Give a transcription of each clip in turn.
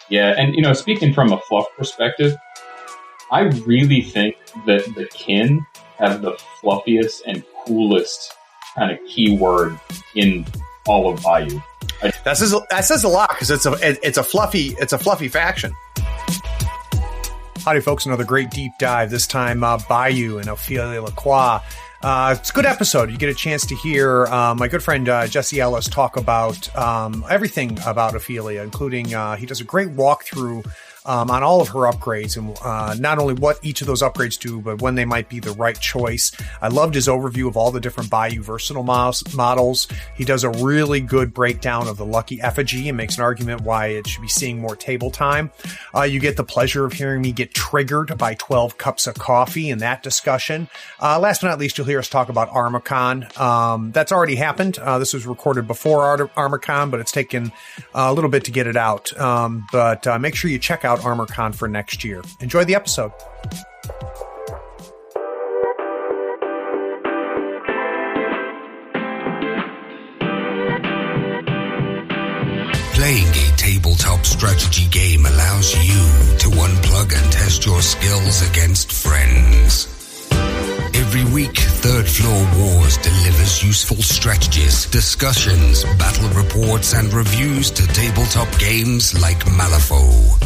Yeah, and speaking from a fluff perspective, I really think that the kin have the fluffiest and coolest kind of keyword in all of Bayou. That says a lot because it's a fluffy faction. Howdy, folks! Another great deep dive. This time, Bayou and Ophelia LaCroix. It's a good episode. You get a chance to hear my good friend Jesse Ellis talk about everything about Ophelia, including he does a great walkthrough on all of her upgrades and not only what each of those upgrades do, but when they might be the right choice. I loved his overview of all the different Bayou versatile models. He does a really good breakdown of the Lucky Effigy and makes an argument why it should be seeing more table time. You get the pleasure of hearing me get triggered by 12 cups of coffee in that discussion. Last but not least, you'll hear us talk about ArmorCon. That's already happened. This was recorded before ArmorCon, but it's taken a little bit to get it out. But make sure you check out ArmorCon for next year. Enjoy the episode. Playing a tabletop strategy game allows you to unplug and test your skills against friends. Every week, Third Floor Wars delivers useful strategies, discussions, battle reports, and reviews to tabletop games like Malifaux.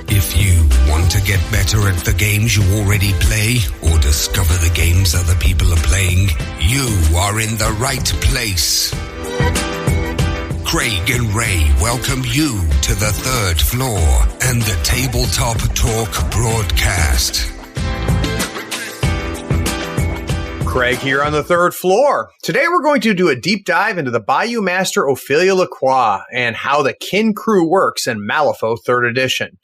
If you want to get better at the games you already play, or discover the games other people are playing, you are in the right place. Craig and Ray welcome you to the Third Floor and the Tabletop Talk broadcast. Craig here on the Third Floor. Today we're going to do a deep dive into the Bayou Master Ophelia LaCroix and how the Kin Crew works in Malifaux 3rd Edition.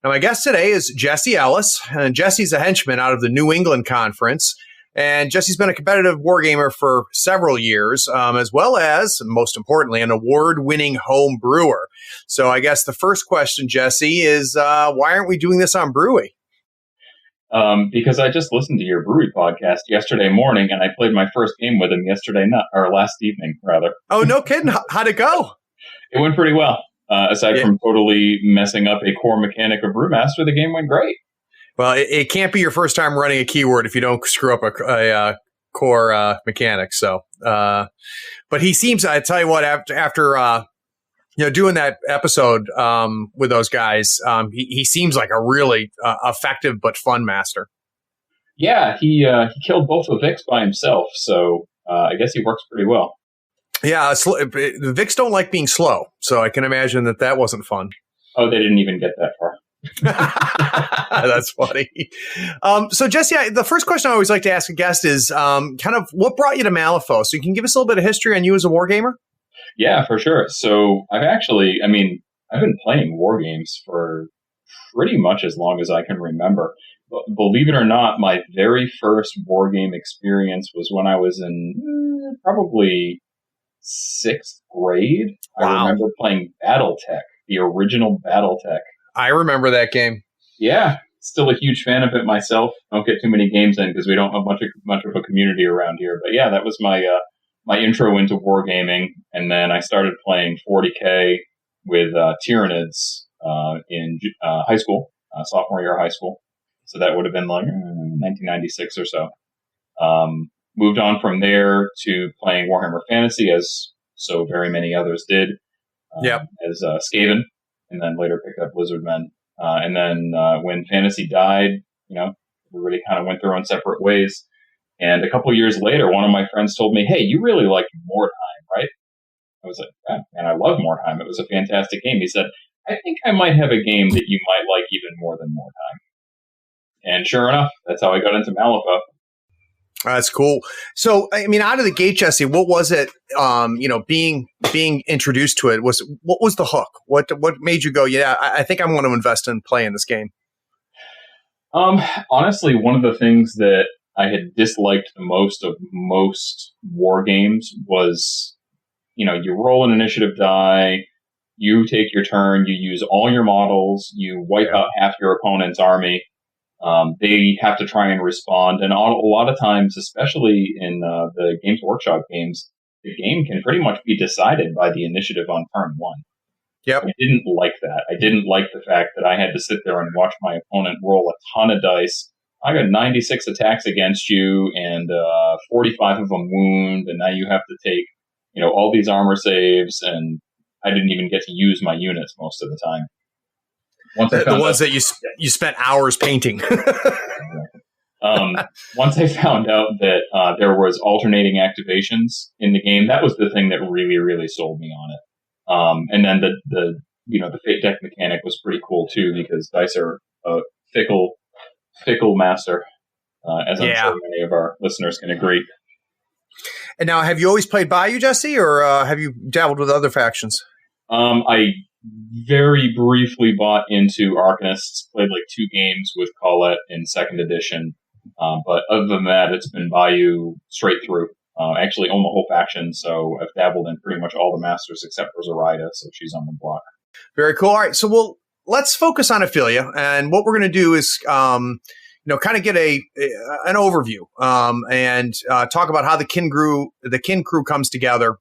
Now my guest today is Jesse Ellis, and Jesse's a henchman out of the New England Conference. And Jesse's been a competitive wargamer for several years, as well as, most importantly, an award-winning home brewer. So I guess the first question, Jesse, is why aren't we doing this on Brewy? Because I just listened to your brewery podcast yesterday morning, and I played my first game with him last evening, rather. Oh, no kidding. How'd it go? It went pretty well. Aside from totally messing up a core mechanic of Brewmaster, the game went great. Well, it can't be your first time running a keyword if you don't screw up a core mechanic. So, but he seems, I tell you what, after doing that episode with those guys, he seems like a really effective but fun master. Yeah, he killed both the Vix by himself, so I guess he works pretty well. Yeah, the Vix don't like being slow, so I can imagine that wasn't fun. Oh, they didn't even get that far. That's funny. So, Jesse, the first question I always like to ask a guest is kind of what brought you to Malifaux? So you can give us a little bit of history on you as a wargamer? Yeah, for sure. So I've been playing war games for pretty much as long as I can remember. But believe it or not, my very first war game experience was when I was in probably 6th grade. Wow. I remember playing BattleTech, the original BattleTech. I remember that game. Yeah, still a huge fan of it myself. Don't get too many games in because we don't have much of a community around here. But yeah, that was my intro into wargaming, and then I started playing 40K with Tyranids in high school, sophomore year of high school. So that would have been like 1996 or so. Moved on from there to playing Warhammer Fantasy, as so very many others did, as Skaven, and then later picked up Lizardmen. And then when Fantasy died, everybody kind of went their own separate ways. And a couple of years later, one of my friends told me, "Hey, you really liked Mordheim, right?" I was like, "Yeah, man, I love Mordheim. It was a fantastic game." He said, "I think I might have a game that you might like even more than Mordheim." And sure enough, that's how I got into Malifaux. That's cool. So, I mean, out of the gate, Jesse, what was it? Being introduced to it, what was the hook? What made you go, "Yeah, I think I want to invest in playing this game"? Honestly, one of the things that I had disliked the most of most war games was, you roll an initiative die, you take your turn, you use all your models, you wipe out half your opponent's army. They have to try and respond. And a lot of times, especially in the Games Workshop games, the game can pretty much be decided by the initiative on turn 1. Yep. I didn't like that. I didn't like the fact that I had to sit there and watch my opponent roll a ton of dice. I got 96 attacks against you and 45 of them wound, and now you have to take, all these armor saves, and I didn't even get to use my units most of the time. The ones that you spent hours painting. Once I found out that there was alternating activations in the game, that was the thing that really, really sold me on it. And then the fate deck mechanic was pretty cool too, because dice are a fickle master, as I'm sure many of our listeners can agree. And now, have you always played Bayou, Jesse, or have you dabbled with other factions? I very briefly bought into Arcanists, played like 2 games with Colette in 2nd edition. But other than that, it's been Bayou straight through. I actually own the whole faction, so I've dabbled in pretty much all the masters except for Zoraida, so she's on the block. Very cool. All right, so let's focus on Ophelia, and what we're going to do is, kind of get an overview and talk about how the kin crew comes together.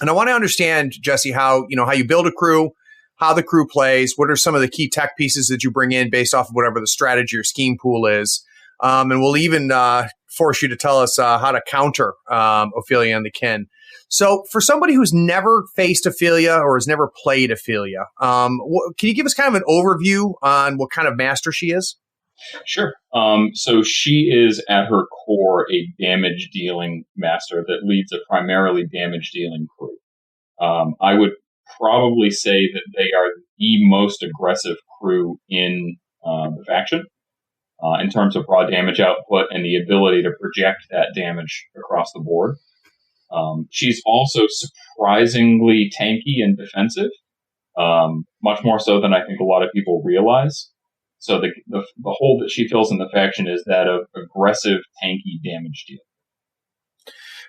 And I want to understand, Jesse, how you build a crew, how the crew plays, what are some of the key tech pieces that you bring in based off of whatever the strategy or scheme pool is. And we'll even force you to tell us how to counter Ophelia and the kin. So for somebody who's never faced Ophelia or has never played Ophelia, can you give us kind of an overview on what kind of master she is? Sure. So she is at her core a damage-dealing master that leads a primarily damage-dealing crew. I would probably say that they are the most aggressive crew in the faction. In terms of raw damage output and the ability to project that damage across the board. She's also surprisingly tanky and defensive, much more so than I think a lot of people realize. So the hole that she fills in the faction is that of aggressive, tanky damage deal.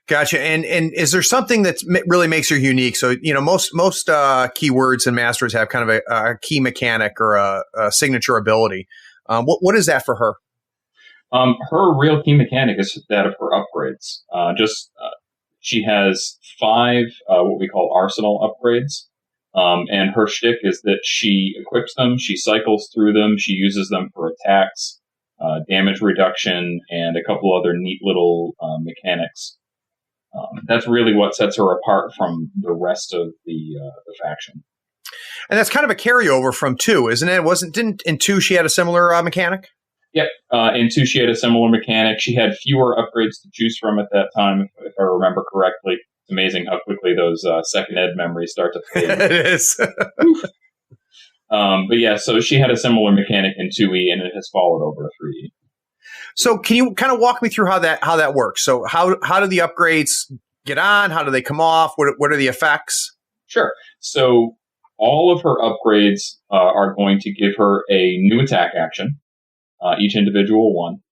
Gotcha. And is there something that really makes her unique? So, most keywords and masters have kind of a key mechanic or a signature ability. What is that for her? Her real key mechanic is that of her upgrades. She has 5 what we call arsenal upgrades, and her shtick is that she equips them, she cycles through them, she uses them for attacks, damage reduction, and a couple other neat little mechanics. That's really what sets her apart from the rest of the faction. And that's kind of a carryover from 2, isn't it? Didn't in 2 she had a similar mechanic? Yep. In 2 she had a similar mechanic. She had fewer upgrades to choose from at that time, if I remember correctly. It's amazing how quickly those second ed memories start to fade. It is. But yeah, so she had a similar mechanic in 2E, and it has followed over to 3E. So can you kind of walk me through how that works? So how do the upgrades get on? How do they come off? What are the effects? Sure. So all of her upgrades are going to give her a new attack action, each individual one.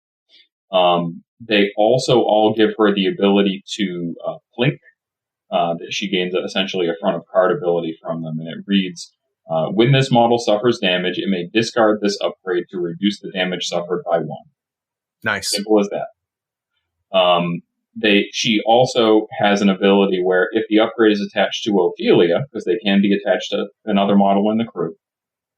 They also all give her the ability to plink, that she gains essentially a front of card ability from them. And it reads, when this model suffers damage, it may discard this upgrade to reduce the damage suffered by 1. Nice. Simple as that. She also has an ability where if the upgrade is attached to Ophelia, because they can be attached to another model in the crew,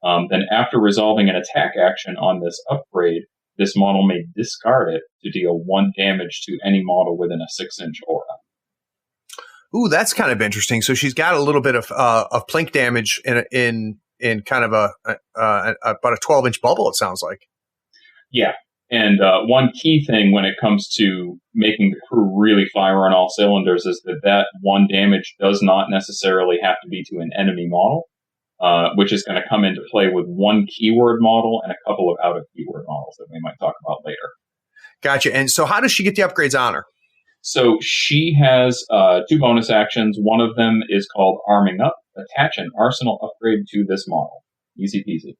then after resolving an attack action on this upgrade, this model may discard it to deal 1 damage to any model within a 6-inch aura. Ooh, that's kind of interesting. So she's got a little bit of plink damage in kind of about a 12-inch bubble, it sounds like. Yeah. And one key thing when it comes to making the crew really fire on all cylinders is that 1 damage does not necessarily have to be to an enemy model, which is going to come into play with 1 keyword model and a couple of out-of-keyword models that we might talk about later. Gotcha. And so how does she get the upgrades on her? So she has 2 bonus actions. One of them is called Arming Up. Attach an arsenal upgrade to this model. Easy peasy.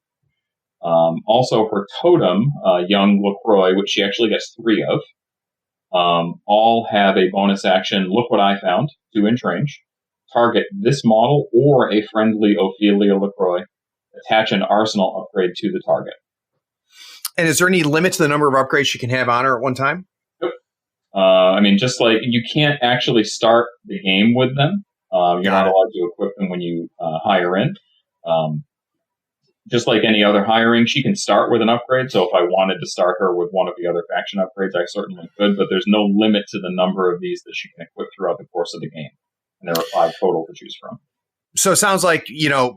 Also, her totem, Young LaCroix, which she actually gets 3 of, all have a bonus action, look what I found, 2-inch range. Target this model or a friendly Ophelia LaCroix. Attach an arsenal upgrade to the target. And is there any limit to the number of upgrades she can have on her at one time? Nope. Just like you can't actually start the game with them. You're not allowed to equip them when you hire in. Just like any other hiring, she can start with an upgrade. So if I wanted to start her with one of the other faction upgrades, I certainly could, but there's no limit to the number of these that she can equip throughout the course of the game. And there are 5 total to choose from. So it sounds like,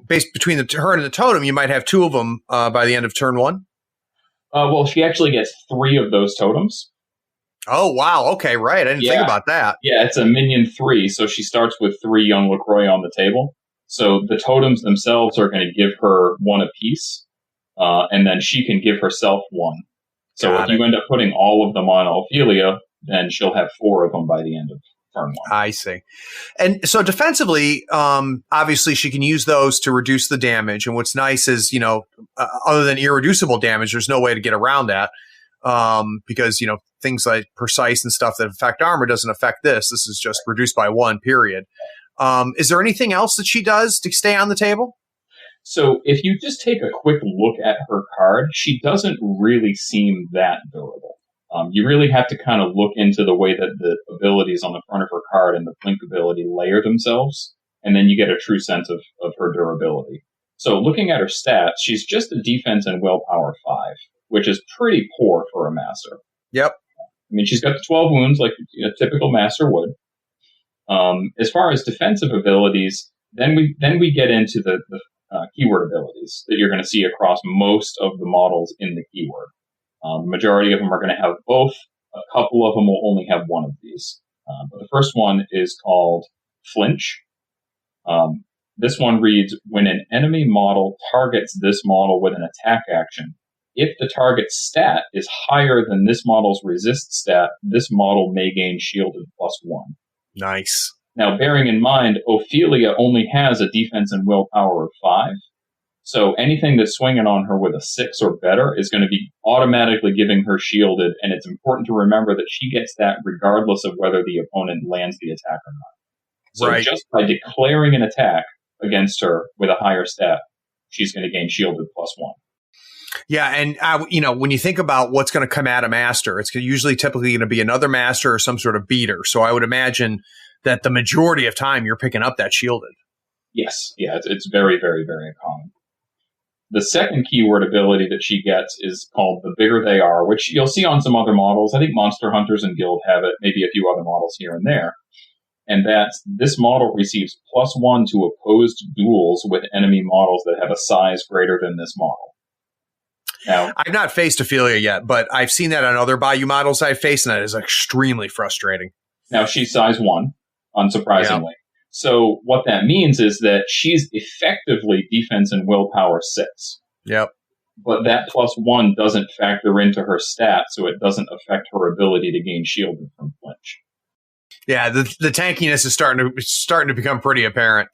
based between her and the totem, you might have 2 of them by the end of turn 1? Well, she actually gets 3 of those totems. Oh, wow. Okay, right. I didn't think about that. Yeah, it's a minion 3, so she starts with 3 young LaCroix on the table. So the totems themselves are going to give her 1 apiece, and then she can give herself 1. So if you end up putting all of them on Ophelia, then she'll have 4 of them by the end of turn 1. I see. And so defensively, obviously she can use those to reduce the damage. And what's nice is, other than irreducible damage, there's no way to get around that. Because, things like precise and stuff that affect armor doesn't affect this. This is just reduced by 1, period. Is there anything else that she does to stay on the table? So if you just take a quick look at her card, she doesn't really seem that durable. You really have to kind of look into the way that the abilities on the front of her card and the blink ability layer themselves, and then you get a true sense of her durability. So looking at her stats, she's just a defense and willpower 5, which is pretty poor for a master. Yep. I mean, she's got the 12 wounds like a typical master would. As far as defensive abilities, then we get into the keyword abilities that you're going to see across most of the models in the keyword. The majority of them are going to have both. A couple of them will only have one of these. But the first one is called flinch. This one reads, when an enemy model targets this model with an attack action, if the target's stat is higher than this model's resist stat, this model may gain shielded +1. Nice. Now, bearing in mind, Ophelia only has a defense and willpower of 5. So anything that's swinging on her with a 6 or better is going to be automatically giving her shielded. And it's important to remember that she gets that regardless of whether the opponent lands the attack or not. So just by declaring an attack against her with a higher stat, she's going to gain shielded +1. Yeah, and when you think about what's going to come at a master, it's typically going to be another master or some sort of beater. So I would imagine that the majority of time you're picking up that shielded. Yes, yeah, it's very, very, very common. The second keyword ability that she gets is called the bigger they are, which you'll see on some other models. I think Monster Hunters and Guild have it, maybe a few other models here and there. And that's this model receives +1 to opposed duels with enemy models that have a size greater than this model. Now, I've not faced Ophelia yet, but I've seen that on other Bayou models I've faced, and that is extremely frustrating. Now, she's size 1, unsurprisingly. Yep. So what that means is that she's effectively defense and willpower 6. Yep. But that +1 doesn't factor into her stat, so it doesn't affect her ability to gain shielded from flinch. Yeah, the tankiness is starting to become pretty apparent.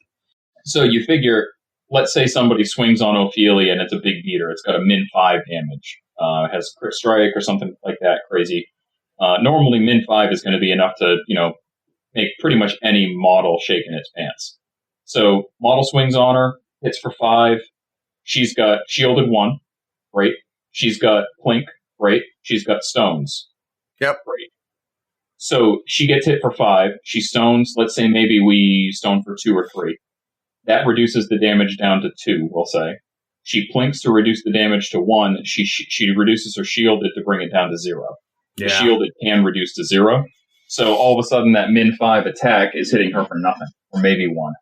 So you figure, let's say somebody swings on Ophelia and it's a big beater. It's got a -5 damage. Has crit strike or something like that crazy. Normally -5 is going to be enough to, make pretty much any model shake in its pants. So model swings on her, hits for 5. She's got shielded 1. Great. She's got plink. Great. She's got stones. Yep. Great. So she gets hit for 5. She stones. Let's say maybe we stone for 2 or 3. That reduces the damage down to 2, we'll say. She plinks to reduce the damage to 1. She reduces her shielded to bring it down to 0. Yeah. The shielded can reduce to 0. So all of a sudden that -5 attack is hitting her for nothing, or maybe 1.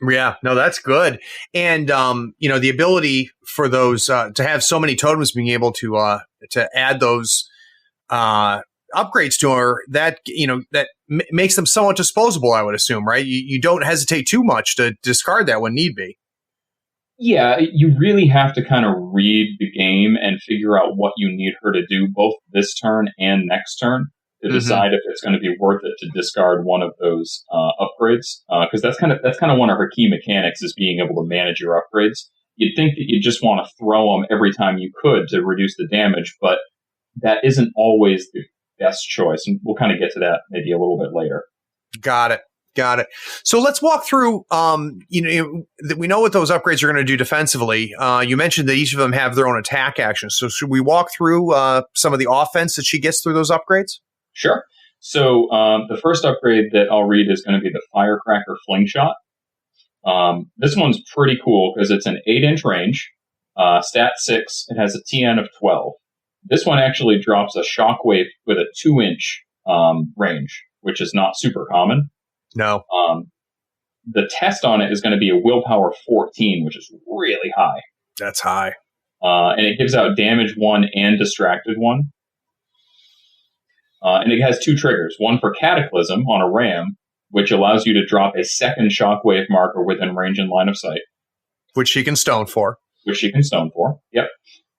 Yeah, no, that's good. And, the ability for those, to have so many totems being able to add those, upgrades to her, that, that makes them somewhat disposable, I would assume, right? You don't hesitate too much to discard that when need be. Yeah, you really have to kind of read the game and figure out what you need her to do both this turn and next turn to decide if it's going to be worth it to discard one of those upgrades. Because that's kind of one of her key mechanics, is being able to manage your upgrades. You'd think that you just want to throw them every time you could to reduce the damage, but that isn't always the best choice. And we'll kind of get to that maybe a little bit later. Got it. So let's walk through, we know what those upgrades are going to do defensively. You mentioned that each of them have their own attack actions. So should we walk through some of the offense that she gets through those upgrades? Sure. So the first upgrade that I'll read is going to be the Firecracker Fling Shot. This one's pretty cool because it's an 8-inch range, stat 6. It has a TN of 12. This one actually drops a shockwave with a 2-inch range, which is not super common. No. The test on it is going to be a willpower 14, which is really high. That's high. And it gives out damage 1 and distracted 1. And it has 2 triggers. One for Cataclysm on a ram, which allows you to drop a second shockwave marker within range and line of sight. Which she can stone for. Yep.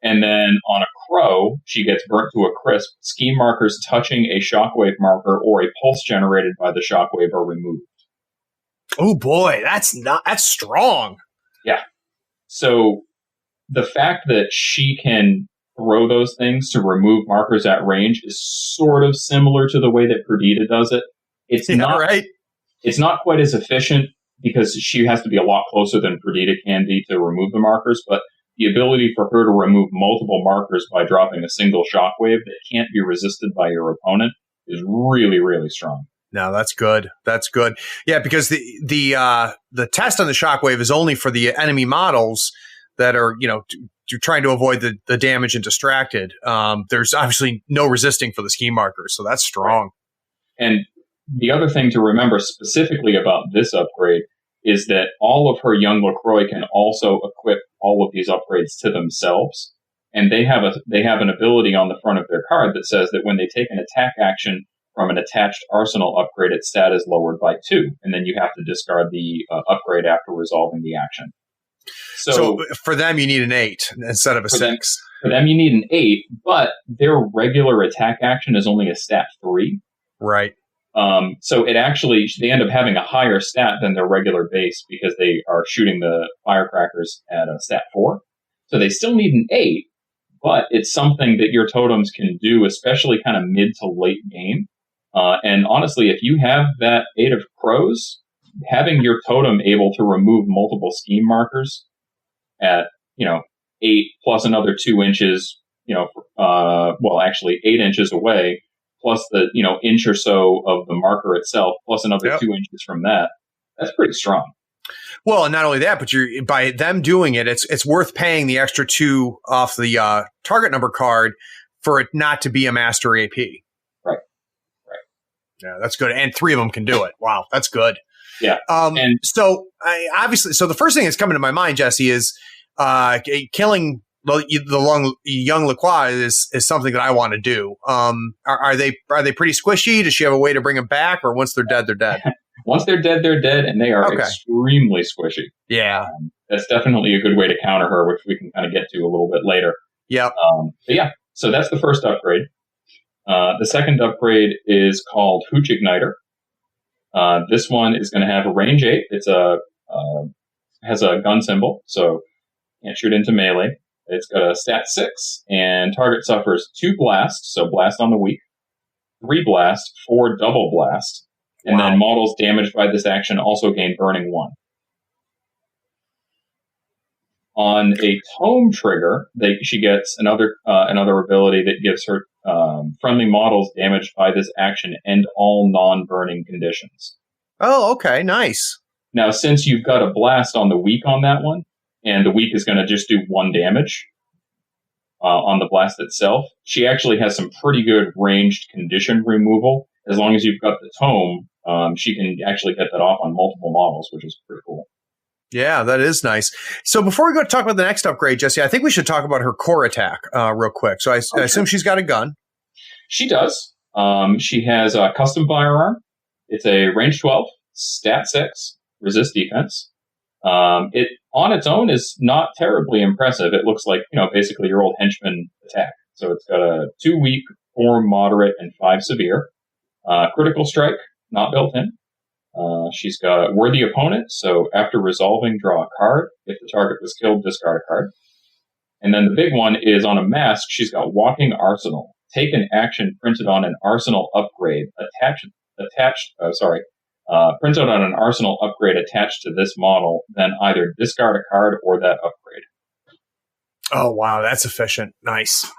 And then on a crow, she gets burnt to a crisp. Scheme markers touching a shockwave marker or a pulse generated by the shockwave are removed. Oh boy, that's strong. Yeah. So the fact that she can throw those things to remove markers at range is sort of similar to the way that Perdita does it. It's not right. It's not quite as efficient because she has to be a lot closer than Perdita can be to remove the markers, but the ability for her to remove multiple markers by dropping a single shockwave that can't be resisted by your opponent is really, really strong. No, that's good. That's good. Yeah, because the test on the shockwave is only for the enemy models that are, you're trying to avoid the damage and distracted. There's obviously no resisting for the scheme markers, so that's strong. And the other thing to remember specifically about this upgrade is that all of her young LaCroix can also equip all of these upgrades to themselves. And they have an ability on the front of their card that says that when they take an attack action from an attached arsenal upgrade, its stat is lowered by 2. And then you have to discard the upgrade after resolving the action. So for them, you need an 8 instead of a 6. For them, you need an 8, but their regular attack action is only a stat 3. Right. So they end up having a higher stat than their regular base because they are shooting the firecrackers at a stat 4. So they still need an 8, but it's something that your totems can do, especially kind of mid to late game. And honestly, if you have that 8 of crows, having your totem able to remove multiple scheme markers at, 8 plus another 2 inches, 8 inches away, plus the, inch or so of the marker itself, plus another 2 inches from that, that's pretty strong. Well, and not only that, but by them doing it, it's worth paying the extra 2 off the target number card for it not to be a master AP. Right. Yeah, that's good. And 3 of them can do it. Wow, that's good. Yeah. And so the first thing that's coming to my mind, Jesse, is killing the young LaCroix is something that I want to do. Are they pretty squishy? Does she have a way to bring them back, or once they're dead, they're dead? Once they're dead, and they are extremely squishy. Yeah. That's definitely a good way to counter her, which we can kind of get to a little bit later. Yep. So that's the first upgrade. The second upgrade is called Hooch Igniter. This one is going to have a range 8. It's has a gun symbol, so can't shoot into melee. It's got a stat 6, and target suffers 2 blast, so blast on the weak, 3 blast, 4 double blast, and then models damaged by this action also gain burning 1. On a tome trigger, she gets another ability that gives her friendly models damaged by this action end all non-burning conditions. Oh, okay, nice. Now, since you've got a blast on the weak on that one, and the weak is going to just do 1 damage on the blast itself, she actually has some pretty good ranged condition removal. As long as you've got the tome, she can actually get that off on multiple models, which is pretty cool. Yeah, that is nice. So before we go to talk about the next upgrade, Jesse, I think we should talk about her core attack real quick. So I assume she's got a gun. She does. She has a custom firearm. It's a range 12, stat 6, resist defense. It on its own is not terribly impressive. It looks like, basically your old henchman attack. So it's got a 2 weak, 4 moderate, and 5 severe. Critical strike, not built in. She's got worthy opponent, so after resolving, draw a card. If the target was killed, discard a card. And then the big one is on a mask, she's got walking arsenal. Take an action printed on an arsenal upgrade printed on an arsenal upgrade attached to this model, then either discard a card or that upgrade. Oh, wow, that's efficient. Nice.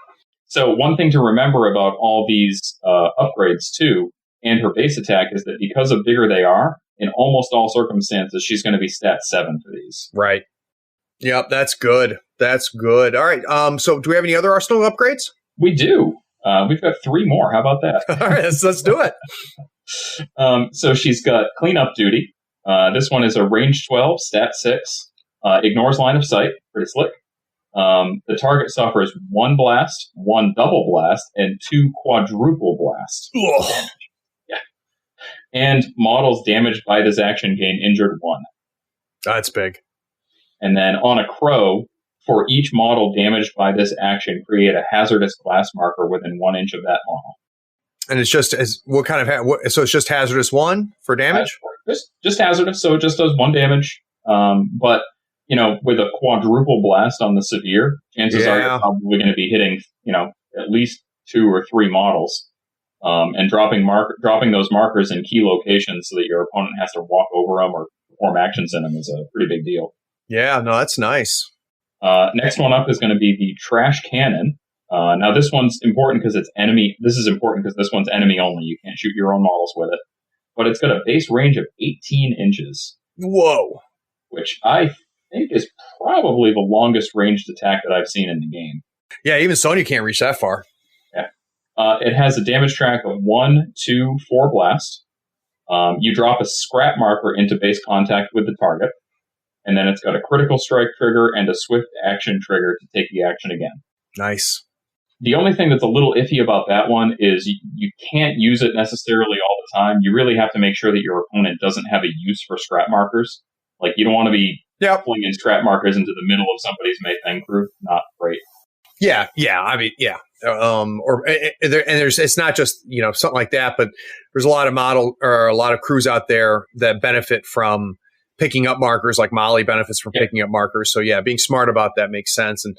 So one thing to remember about all these upgrades, too, and her base attack is that because of bigger they are, in almost all circumstances, she's going to be stat 7 for these. Right. Yep, that's good. That's good. All right. So do we have any other arsenal upgrades? We do. We've got 3 more. How about that? All right, let's do it. So she's got cleanup duty. This one is a range 12, stat 6, ignores line of sight, pretty slick. The target suffers 1 blast, 1 double blast, and 2 quadruple blast. Yeah. And models damaged by this action gain injured 1. That's big. And then on a crow, for each model damaged by this action, create a hazardous glass marker within 1 inch of that model. And it's just what kind of so it's just hazardous 1 for damage? Just hazardous, so it just does 1 damage. But with a quadruple blast on the severe, chances are you're probably going to be hitting at least 2 or 3 models, and dropping those markers in key locations so that your opponent has to walk over them or perform actions in them is a pretty big deal. Yeah, no, that's nice. Next one up is going to be the trash cannon. Now this one's important because it's enemy. This is important because this one's enemy only. You can't shoot your own models with it. But it's got a base range of 18 inches. Whoa. Which I think is probably the longest ranged attack that I've seen in the game. Yeah, even Sonya can't reach that far. Yeah. It has a damage track of 1, 2, 4 blast. You drop a scrap marker into base contact with the target. And then it's got a critical strike trigger and a swift action trigger to take the action again. Nice. The only thing that's a little iffy about that one is you can't use it necessarily all the time. You really have to make sure that your opponent doesn't have a use for scrap markers. Like, you don't want to be flinging scrap markers into the middle of somebody's Maythang crew. Not great. Yeah. I mean, yeah. It's not just, something like that, but there's a lot of crews out there that benefit from picking up markers, like Molly benefits from picking up markers. So yeah, being smart about that makes sense. And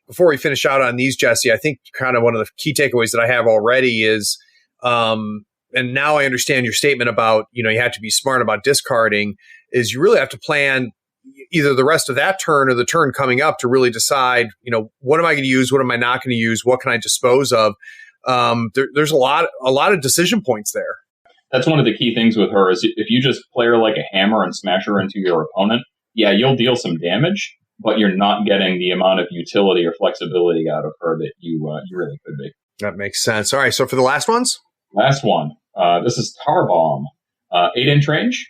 before we finish out on these, Jesse, I think kind of one of the key takeaways that I have already is, and now I understand your statement about, you have to be smart about discarding, is you really have to plan either the rest of that turn or the turn coming up to really decide, what am I going to use? What am I not going to use? What can I dispose of? There's a lot of decision points there. That's one of the key things with her is if you just play her like a hammer and smash her into your opponent, you'll deal some damage, but you're not getting the amount of utility or flexibility out of her that you really could be. That makes sense. All right, so for the last ones? Last one. This is Tar Bomb. 8-inch range,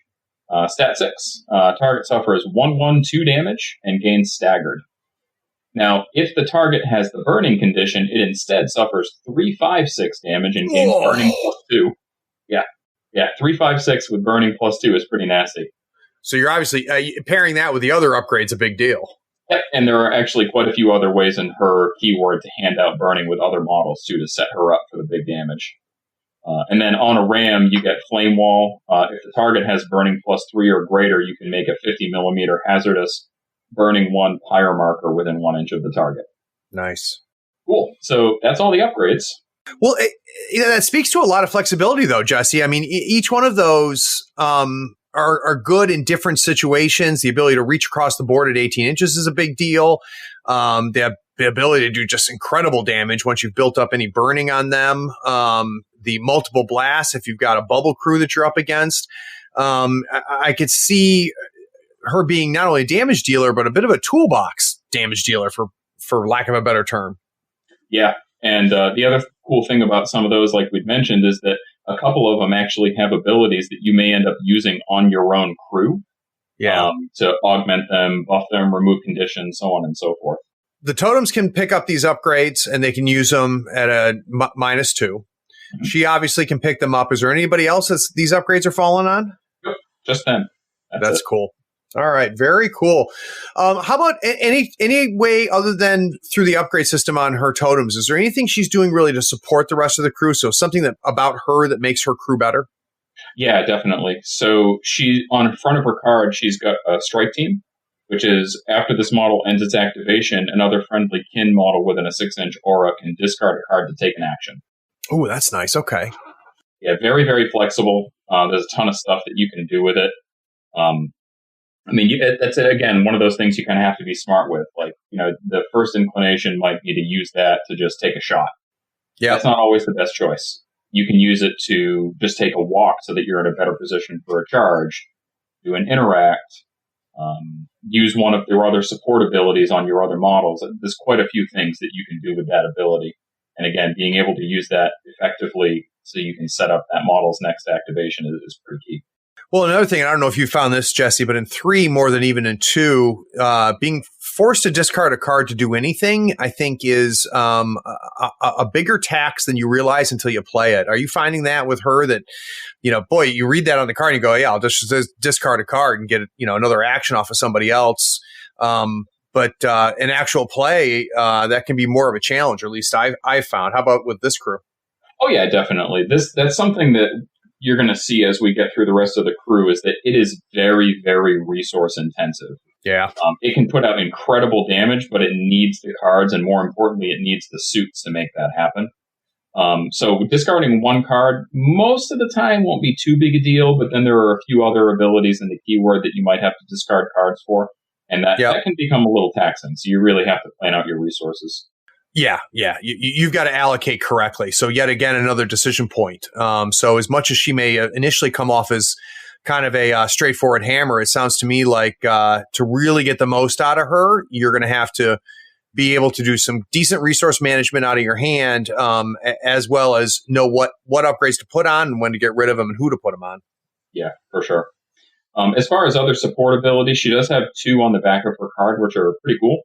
stat 6. Target suffers 1/1/2 damage and gains staggered. Now, if the target has the burning condition, it instead suffers 3/5/6 damage and gains burning +2. Yeah, 3/5/6 with burning +2 is pretty nasty. So you're obviously pairing that with the other upgrades a big deal. Yep, and there are actually quite a few other ways in her keyword to hand out burning with other models, too, to set her up for the big damage. And then on a ram, you get Flame Wall. If the target has burning +3 or greater, you can make a 50mm hazardous burning 1 pyre marker within 1 inch of the target. Nice. Cool. So that's all the upgrades. Well, that speaks to a lot of flexibility, though, Jesse. I mean, each one of those are good in different situations. The ability to reach across the board at 18 inches is a big deal. They have the ability to do just incredible damage once you've built up any burning on them. The multiple blasts, if you've got a bubble crew that you're up against. I could see her being not only a damage dealer, but a bit of a toolbox damage dealer, for lack of a better term. Yeah. And the other cool thing about some of those, like we'd mentioned, is that a couple of them actually have abilities that you may end up using on your own crew. Yeah. To augment them, buff them, remove conditions, so on and so forth. The totems can pick up these upgrades and they can use them at a -2. Mm-hmm. She obviously can pick them up. Is there anybody else that these upgrades are falling on? Yep, just them. That's cool. All right. Very cool. How about any way other than through the upgrade system on her totems? Is there anything she's doing really to support the rest of the crew? So something about her that makes her crew better? Yeah, definitely. So she, on front of her card, she's got a strike team, which is after this model ends its activation, another friendly kin model within a 6-inch aura can discard a card to take an action. Oh, that's nice. Okay. Yeah, very, very flexible. There's a ton of stuff that you can do with it. That's it, again, one of those things you kind of have to be smart with. Like, the first inclination might be to use that to just take a shot. Yeah. That's not always the best choice. You can use it to just take a walk so that you're in a better position for a charge. do an interact, use one of their other support abilities on your other models. There's quite a few things that you can do with that ability. And again, being able to use that effectively so you can set up that model's next activation is pretty key. Well, another thing, I don't know if you found this, Jesse, but in 3 more than even in 2, being forced to discard a card to do anything, I think is a bigger tax than you realize until you play it. Are you finding that with her that, boy, you read that on the card and you go, yeah, I'll just discard a card and get, another action off of somebody else. But in actual play, that can be more of a challenge, or at least I've found. How about with this crew? Oh, yeah, definitely. That's something that you're going to see as we get through the rest of the crew, is that it is very, very resource intensive. Yeah. It can put out incredible damage, but it needs the cards, and more importantly, it needs the suits to make that happen. So discarding one card most of the time won't be too big a deal, but then there are a few other abilities in the keyword that you might have to discard cards for, and that can become a little taxing. So you really have to plan out your resources. Yeah. You've got to allocate correctly. So yet again, another decision point. So as much as she may initially come off as kind of a straightforward hammer, it sounds to me like to really get the most out of her, you're going to have to be able to do some decent resource management out of your hand, as well as know what upgrades to put on and when to get rid of them and who to put them on. Yeah, for sure. As far as other support abilities, she does have 2 on the back of her card, which are pretty cool.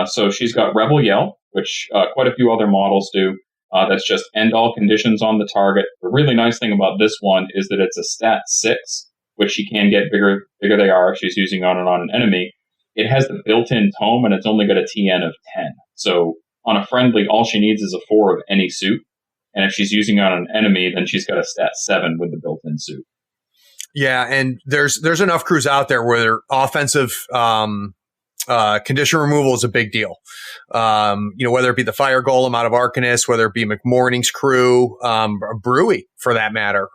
So she's got Rebel Yell, which quite a few other models do. That's just end all conditions on the target. The really nice thing about this one is that it's a stat 6, which she can get bigger they are if she's using on an enemy. It has the built-in tome, and it's only got a TN of 10. So on a friendly, all she needs is a 4 of any suit. And if she's using on an enemy, then she's got a stat 7 with the built-in suit. Yeah, and there's enough crews out there where their offensive condition removal is a big deal. Whether it be the Fire Golem out of Arcanist, whether it be McMorning's crew, Brewy for that matter.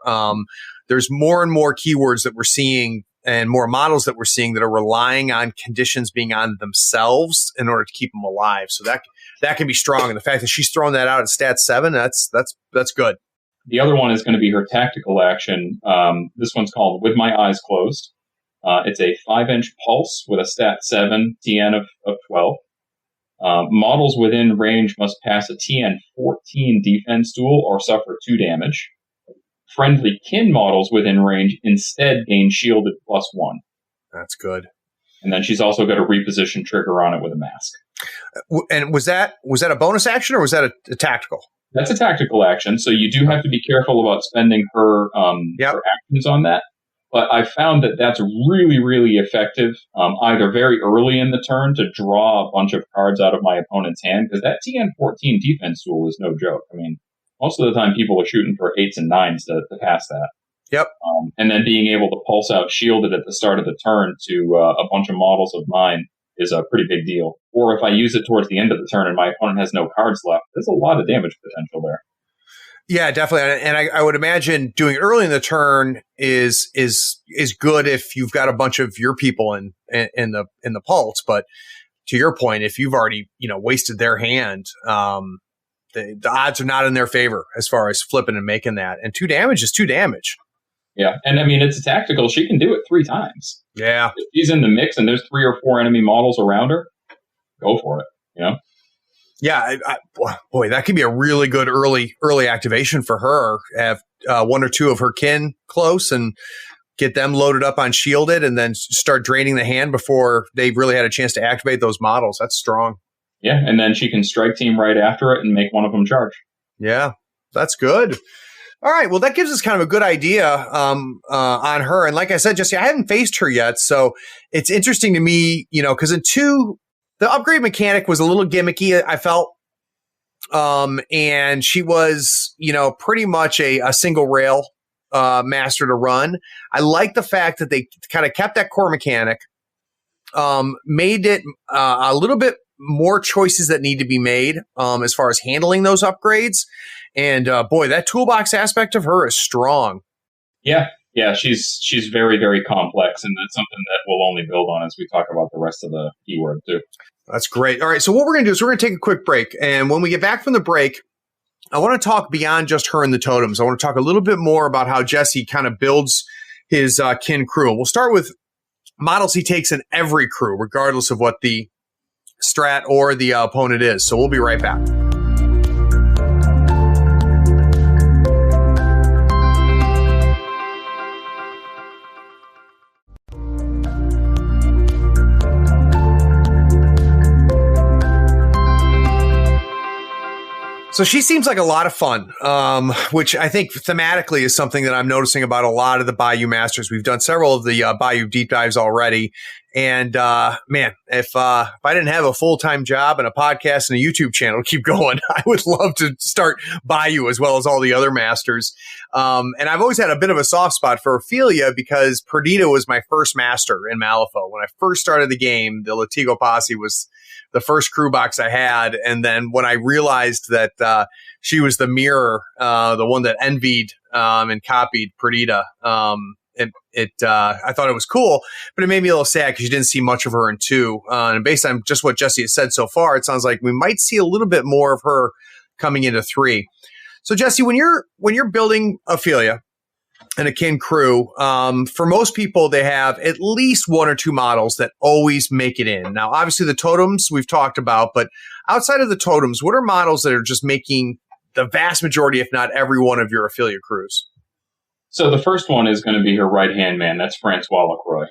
There's more and more keywords that we're seeing and more models that we're seeing that are relying on conditions being on themselves in order to keep them alive. So that can be strong. And the fact that she's throwing that out at stat 7, that's good. The other one is going to be her tactical action. This one's called With My Eyes Closed. It's a 5-inch pulse with a stat 7, TN of 12. Models within range must pass a TN 14 defense duel or suffer 2 damage. Friendly kin models within range instead gain shielded +1. That's good. And then she's also got a reposition trigger on it with a mask. And was that a bonus action or was that a tactical? That's a tactical action, so you do have to be careful about spending her actions on that. But I found that that's really, really effective, either very early in the turn to draw a bunch of cards out of my opponent's hand, because that TN14 defense duel is no joke. I mean, most of the time people are shooting for 8s and 9s to pass that. Yep. And then being able to pulse out shielded at the start of the turn to a bunch of models of mine is a pretty big deal. Or if I use it towards the end of the turn and my opponent has no cards left, there's a lot of damage potential there. Yeah, definitely. And I would imagine doing it early in the turn is good if you've got a bunch of your people in the pulse. But to your point, if you've already wasted their hand, the odds are not in their favor as far as flipping and making that. And 2 damage is 2 damage. Yeah, and I mean it's a tactical. She can do it 3 times. Yeah, if she's in the mix and there's 3 or 4 enemy models around her, go for it. Yeah, boy, that could be a really good early activation for her. Have 1 or 2 of her kin close and get them loaded up on shielded, and then start draining the hand before they've really had a chance to activate those models. That's strong. Yeah, and then she can strike team right after it and make one of them charge. Yeah, that's good. All right, well, that gives us kind of a good idea on her. And like I said, Jesse, I haven't faced her yet, so it's interesting to me, because in 2, the upgrade mechanic was a little gimmicky, I felt. And she was, pretty much a single rail master to run. I like the fact that they kind of kept that core mechanic, made it a little bit more choices that need to be made as far as handling those upgrades. And boy, that toolbox aspect of her is strong. Yeah, she's very, very complex, and that's something that we'll only build on as we talk about the rest of the keyword too. That's great. All right, so what we're going to do is we're going to take a quick break, and when we get back from the break, I want to talk beyond just her and the totems. I want to talk a little bit more about how Jesse kind of builds his kin crew. We'll start with models he takes in every crew, regardless of what the strat or the opponent is. So we'll be right back. So she seems like a lot of fun, which I think thematically is something that I'm noticing about a lot of the Bayou Masters. We've done several of the Bayou deep dives already. And man, if I didn't have a full-time job and a podcast and a YouTube channel to keep going, I would love to start Bayou as well as all the other masters. And I've always had a bit of a soft spot for Ophelia because Perdita was my first master in Malifaux. When I first started the game, the Latigo Posse was the first crew box I had. And then when I realized that she was the mirror, the one that envied and copied Perdita, I thought it was cool, but it made me a little sad because you didn't see much of her in 2. And based on just what Jesse has said so far, it sounds like we might see a little bit more of her coming into 3. So Jesse, when you're building Ophelia and a kin crew, for most people, they have at least 1 or 2 models that always make it in. Now, obviously the totems we've talked about, but outside of the totems, what are models that are just making the vast majority, if not every one of your Ophelia crews? So the first one is going to be her right-hand man. That's Francois LaCroix.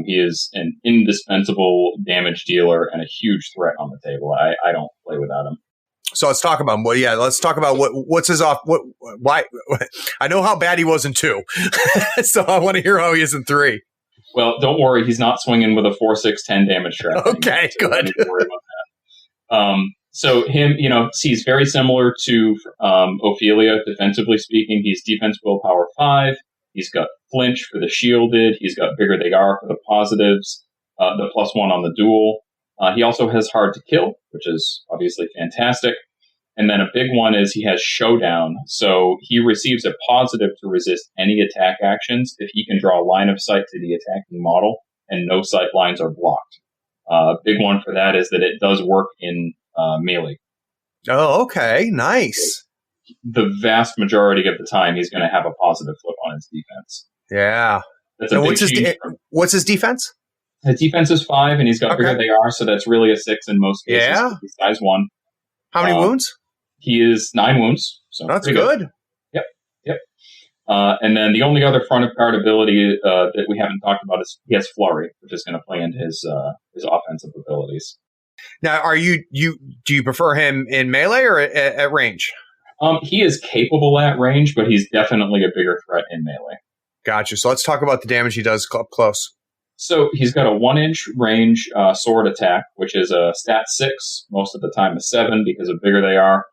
He is an indispensable damage dealer and a huge threat on the table. I don't play without him. So let's talk about him. Well, yeah, let's talk about what's his off. Why? I know how bad he was in 2, so I want to hear how he is in 3. Well, don't worry, he's not swinging with a 4-6-10 damage trap. Okay, so good. I need to worry about that. So him, he's very similar to Ophelia, defensively speaking. He's defense willpower 5. He's got flinch for the shielded. He's got bigger they are for the positives, the +1 on the duel. He also has hard to kill, which is obviously fantastic. And then a big one is he has showdown. So he receives a positive to resist any attack actions if he can draw a line of sight to the attacking model and no sight lines are blocked. Big one for that is that it does work in melee. Oh, okay. Nice. The vast majority of the time, he's going to have a positive flip on his defense. Yeah. That's a big what's his defense? His defense is 5, and he's got bigger they are, so that's really a 6 in most cases. Yeah. He's size 1. How many wounds? He is 9 wounds. So that's good. Yep. And then the only other front of card ability that we haven't talked about is he has flurry, which is going to play into his offensive abilities. Now, do you prefer him in melee or at range? He is capable at range, but he's definitely a bigger threat in melee. Gotcha. So let's talk about the damage he does up close. So he's got a 1-inch range sword attack, which is a stat 6, most of the time a 7 because of bigger they are.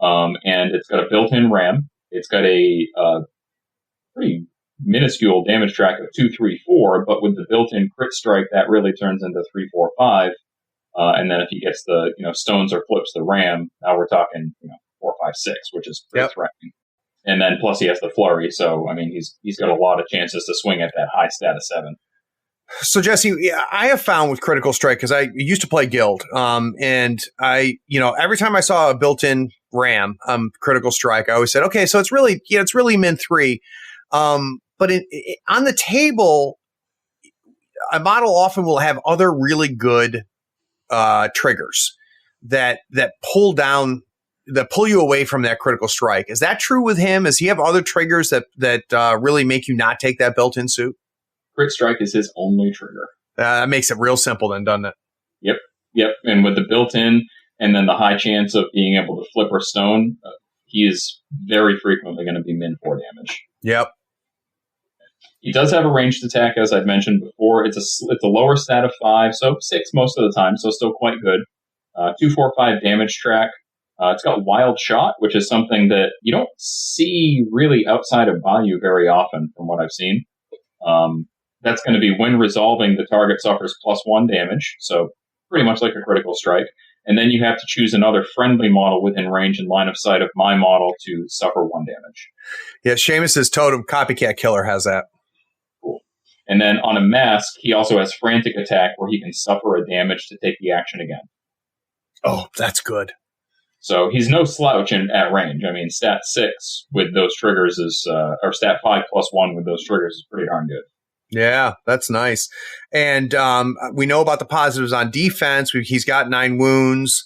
And it's got a built-in ram. It's got a pretty minuscule damage track of 2, 3, 4, but with the built-in crit strike, that really turns into 3, 4, 5. And then if he gets the stones or flips the ram, now we're talking 4, 5, 6, which is pretty threatening. And then plus he has the flurry, so I mean he's got a lot of chances to swing at that high stat of 7. So Jesse, I have found with Critical Strike, because I used to play Guild, and I, every time I saw a built-in ram, Critical Strike, I always said, okay, so it's really min 3. But on the table, a model often will have other really good triggers that pull you away from that Critical Strike. Is that true with him? Does he have other triggers that really make you not take that built-in suit? Crit strike is his only trigger. That makes it real simple then, doesn't it? Yep. And with the built-in and then the high chance of being able to flip or stone, he is very frequently going to be min 4 damage. Yep. He does have a ranged attack, as I've mentioned before. It's a lower stat of 5, so 6 most of the time, so still quite good. 2, 4, 5 damage track. It's got wild shot, which is something that you don't see really outside of Bayou very often from what I've seen. That's going to be when resolving, the target suffers +1 damage, so pretty much like a Critical Strike. And then you have to choose another friendly model within range and line of sight of my model to suffer 1 damage. Yeah, Seamus's Totem Copycat Killer has that. Cool. And then on a mask, he also has Frantic Attack, where he can suffer a damage to take the action again. Oh, that's good. So he's no slouch at range. I mean, stat 6 with those triggers is, or stat 5 plus 1 with those triggers is pretty darn good. Yeah, that's nice. And we know about the positives on defense. He's got 9 wounds.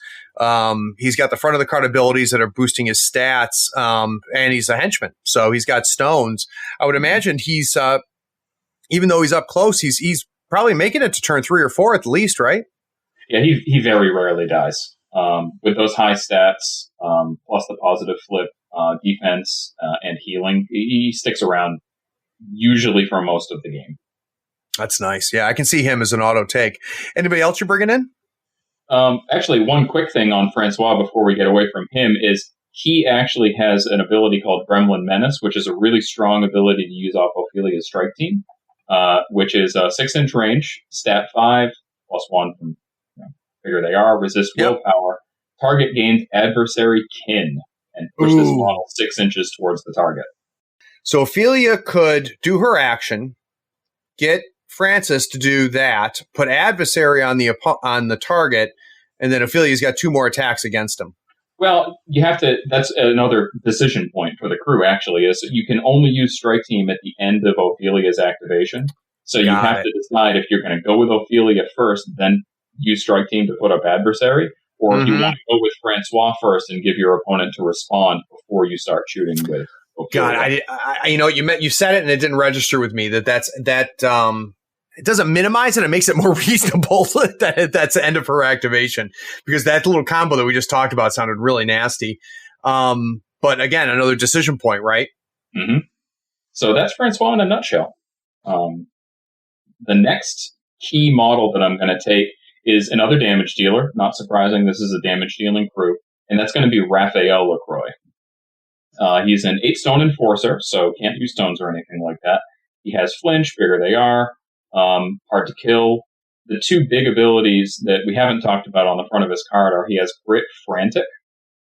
He's got the front of the card abilities that are boosting his stats. And he's a henchman. So he's got stones. I would imagine he's, even though he's up close, he's probably making it to turn 3 or 4 at the least, right? Yeah, he very rarely dies. With those high stats, plus the positive flip, defense, and healing, he sticks around usually for most of the game. That's nice. Yeah, I can see him as an auto take. Anybody else you're bringing in? Actually, one quick thing on Francois before we get away from him is he actually has an ability called Gremlin Menace, which is a really strong ability to use off Ophelia's strike team, which is a 6-inch range, stat 5, plus 1 from bigger they are, resist willpower. Target gains adversary kin and push this model 6 inches towards the target. So Ophelia could do her action, get Francis to do that, put adversary on the target, and then Ophelia's got 2 more attacks against him. Well, you have to. That's another decision point for the crew. Actually, is you can only use strike team at the end of Ophelia's activation. So you have to decide if you're going to go with Ophelia first, then use strike team to put up adversary, or if you want to go with Francois first and give your opponent to respond before you start shooting with Ophelia. God, I you said it and it didn't register with me that it doesn't minimize it. It makes it more reasonable that's the end of her activation, because that little combo that we just talked about sounded really nasty. But again, another decision point, right? Mm-hmm. So that's Francois in a nutshell. The next key model that I'm going to take is another damage dealer. Not surprising, this is a damage dealing crew, and that's going to be Raphael LaCroix. He's an 8-stone enforcer, so can't use stones or anything like that. He has flinch, bigger they are, hard to kill. The 2 big abilities that we haven't talked about on the front of his card are he has Grit Frantic.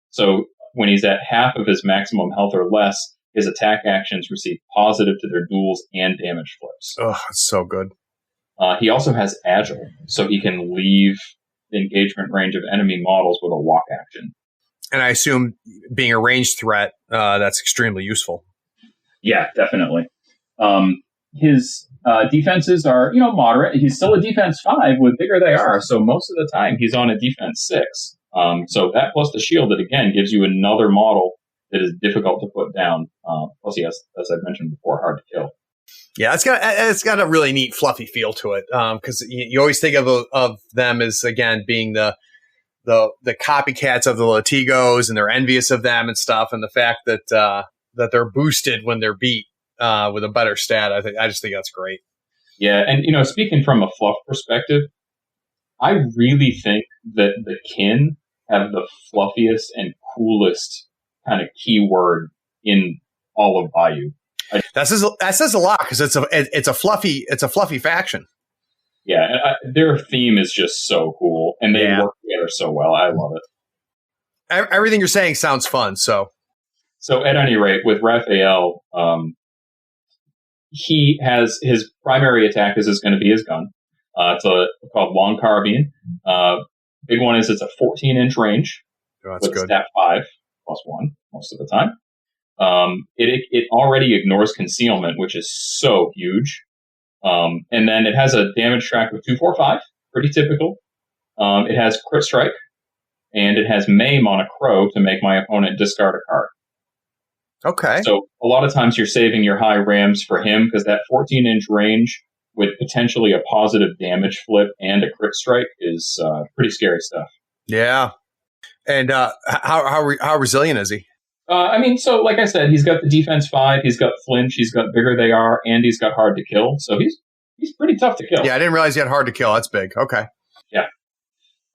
So when he's at half of his maximum health or less, his attack actions receive positive to their duels and damage flips. Oh, that's so good. He also has Agile, so he can leave the engagement range of enemy models with a walk action. And I assume being a ranged threat, that's extremely useful. Yeah, definitely. His defenses are, moderate. He's still a defense 5 with bigger they are, so most of the time he's on a defense 6. So that plus the shield, that again gives you another model that is difficult to put down. Plus he has, as I mentioned before, hard to kill. Yeah, it's got a really neat, fluffy feel to it. Because you always think of them as, again, being the copycats of the Latigos, and they're envious of them and stuff. And the fact that they're boosted when they're beat with a better stat, I just think that's great. Yeah, and speaking from a fluff perspective, I really think that the kin have the fluffiest and coolest kind of keyword in all of Bayou. That says a lot, because it's a fluffy faction. Yeah, their theme is just so cool, and they work together so well. I love it. Everything you're saying sounds fun. So at any rate, with Raphael, he has his primary attack is going to be his gun. It's called Long Carbine. Big one is it's a 14-inch range with good. stat 5 plus 1 most of the time. It already ignores concealment, which is so huge. And then it has a damage track of 2, 4, 5, pretty typical. It has crit strike, and it has maim on a crow to make my opponent discard a card. Okay. So a lot of times you're saving your high rams for him, because that 14-inch range with potentially a positive damage flip and a crit strike is pretty scary stuff. Yeah. And how resilient is he? So like I said, he's got the defense 5, he's got flinch, he's got bigger they are, and he's got hard to kill. So he's pretty tough to kill. Yeah, I didn't realize he had hard to kill. That's big. Okay. Yeah.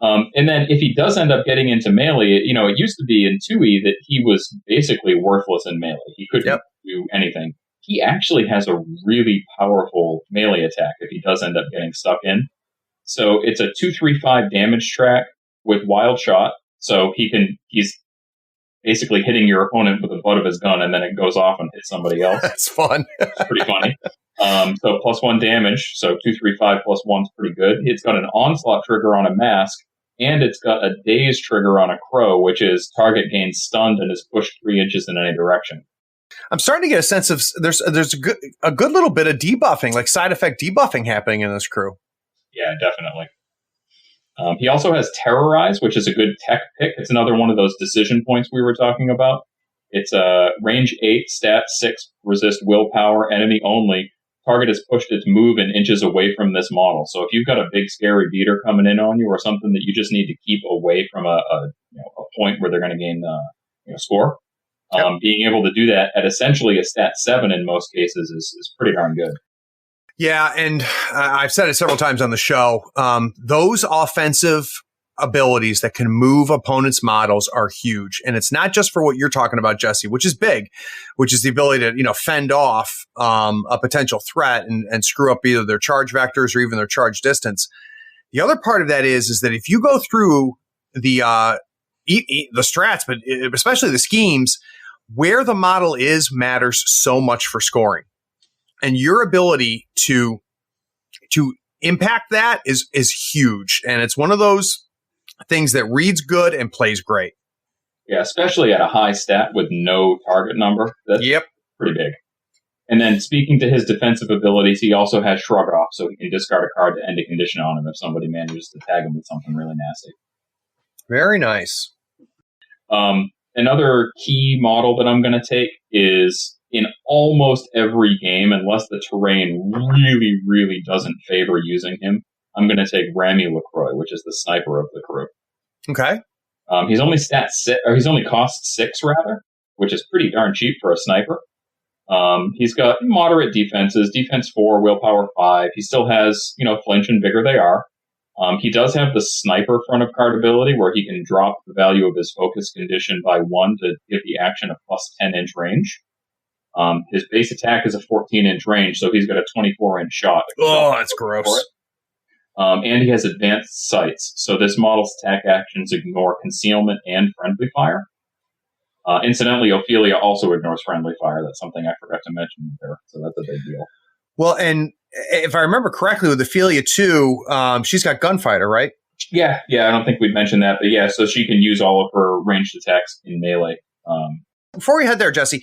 And then if he does end up getting into melee, it used to be in 2E that he was basically worthless in melee. He couldn't do anything. He actually has a really powerful melee attack if he does end up getting stuck in. So it's a 2-3-5 damage track with wild shot. So he's basically hitting your opponent with the butt of his gun, and then it goes off and hits somebody else. That's fun. It's pretty funny. So plus 1 damage. So 2-3-5 plus 1's pretty good. It's got an onslaught trigger on a mask, and it's got a daze trigger on a crow, which is target gains stunned and is pushed 3 inches in any direction. I'm starting to get a sense of there's a good little bit of debuffing, like side effect debuffing happening in this crew. Yeah, definitely. He also has Terrorize, which is a good tech pick. It's another one of those decision points we were talking about. It's a range 8, stat 6, resist willpower, enemy only. Target is pushed its move in inches away from this model. So if you've got a big scary beater coming in on you, or something that you just need to keep away from a point where they're going to gain score, being able to do that at essentially a stat 7 in most cases is pretty darn good. Yeah, and I've said it several times on the show. Those offensive abilities that can move opponents' models are huge. And it's not just for what you're talking about, Jesse, which is big, which is the ability to, fend off a potential threat and screw up either their charge vectors or even their charge distance. The other part of that is that if you go through the strats, but especially the schemes, where the model is matters so much for scoring. And your ability to impact that is huge. And it's one of those things that reads good and plays great. Yeah, especially at a high stat with no target number. That's pretty big. And then speaking to his defensive abilities, he also has Shrug Off, so he can discard a card to end a condition on him if somebody manages to tag him with something really nasty. Very nice. Another key model that I'm going to take is in almost every game, unless the terrain really, really doesn't favor using him, I'm going to take LaCroix, which is the sniper of the crew. Okay. He's only he's only cost 6 rather, which is pretty darn cheap for a sniper. He's got moderate defenses, defense 4, willpower 5. He still has, flinch and bigger they are. He does have the sniper front of card ability where he can drop the value of his focus condition by 1 to give the action a plus 10-inch range. His base attack is a 14-inch range, so he's got a 24-inch shot. Oh, that's gross. And he has advanced sights, so this model's attack actions ignore concealment and friendly fire. Incidentally, Ophelia also ignores friendly fire. That's something I forgot to mention there, so that's a big deal. Well, and if I remember correctly, with Ophelia too, she's got Gunfighter, right? Yeah, I don't think we'd mentioned that, but yeah, so she can use all of her ranged attacks in melee. Before we head there, Jesse,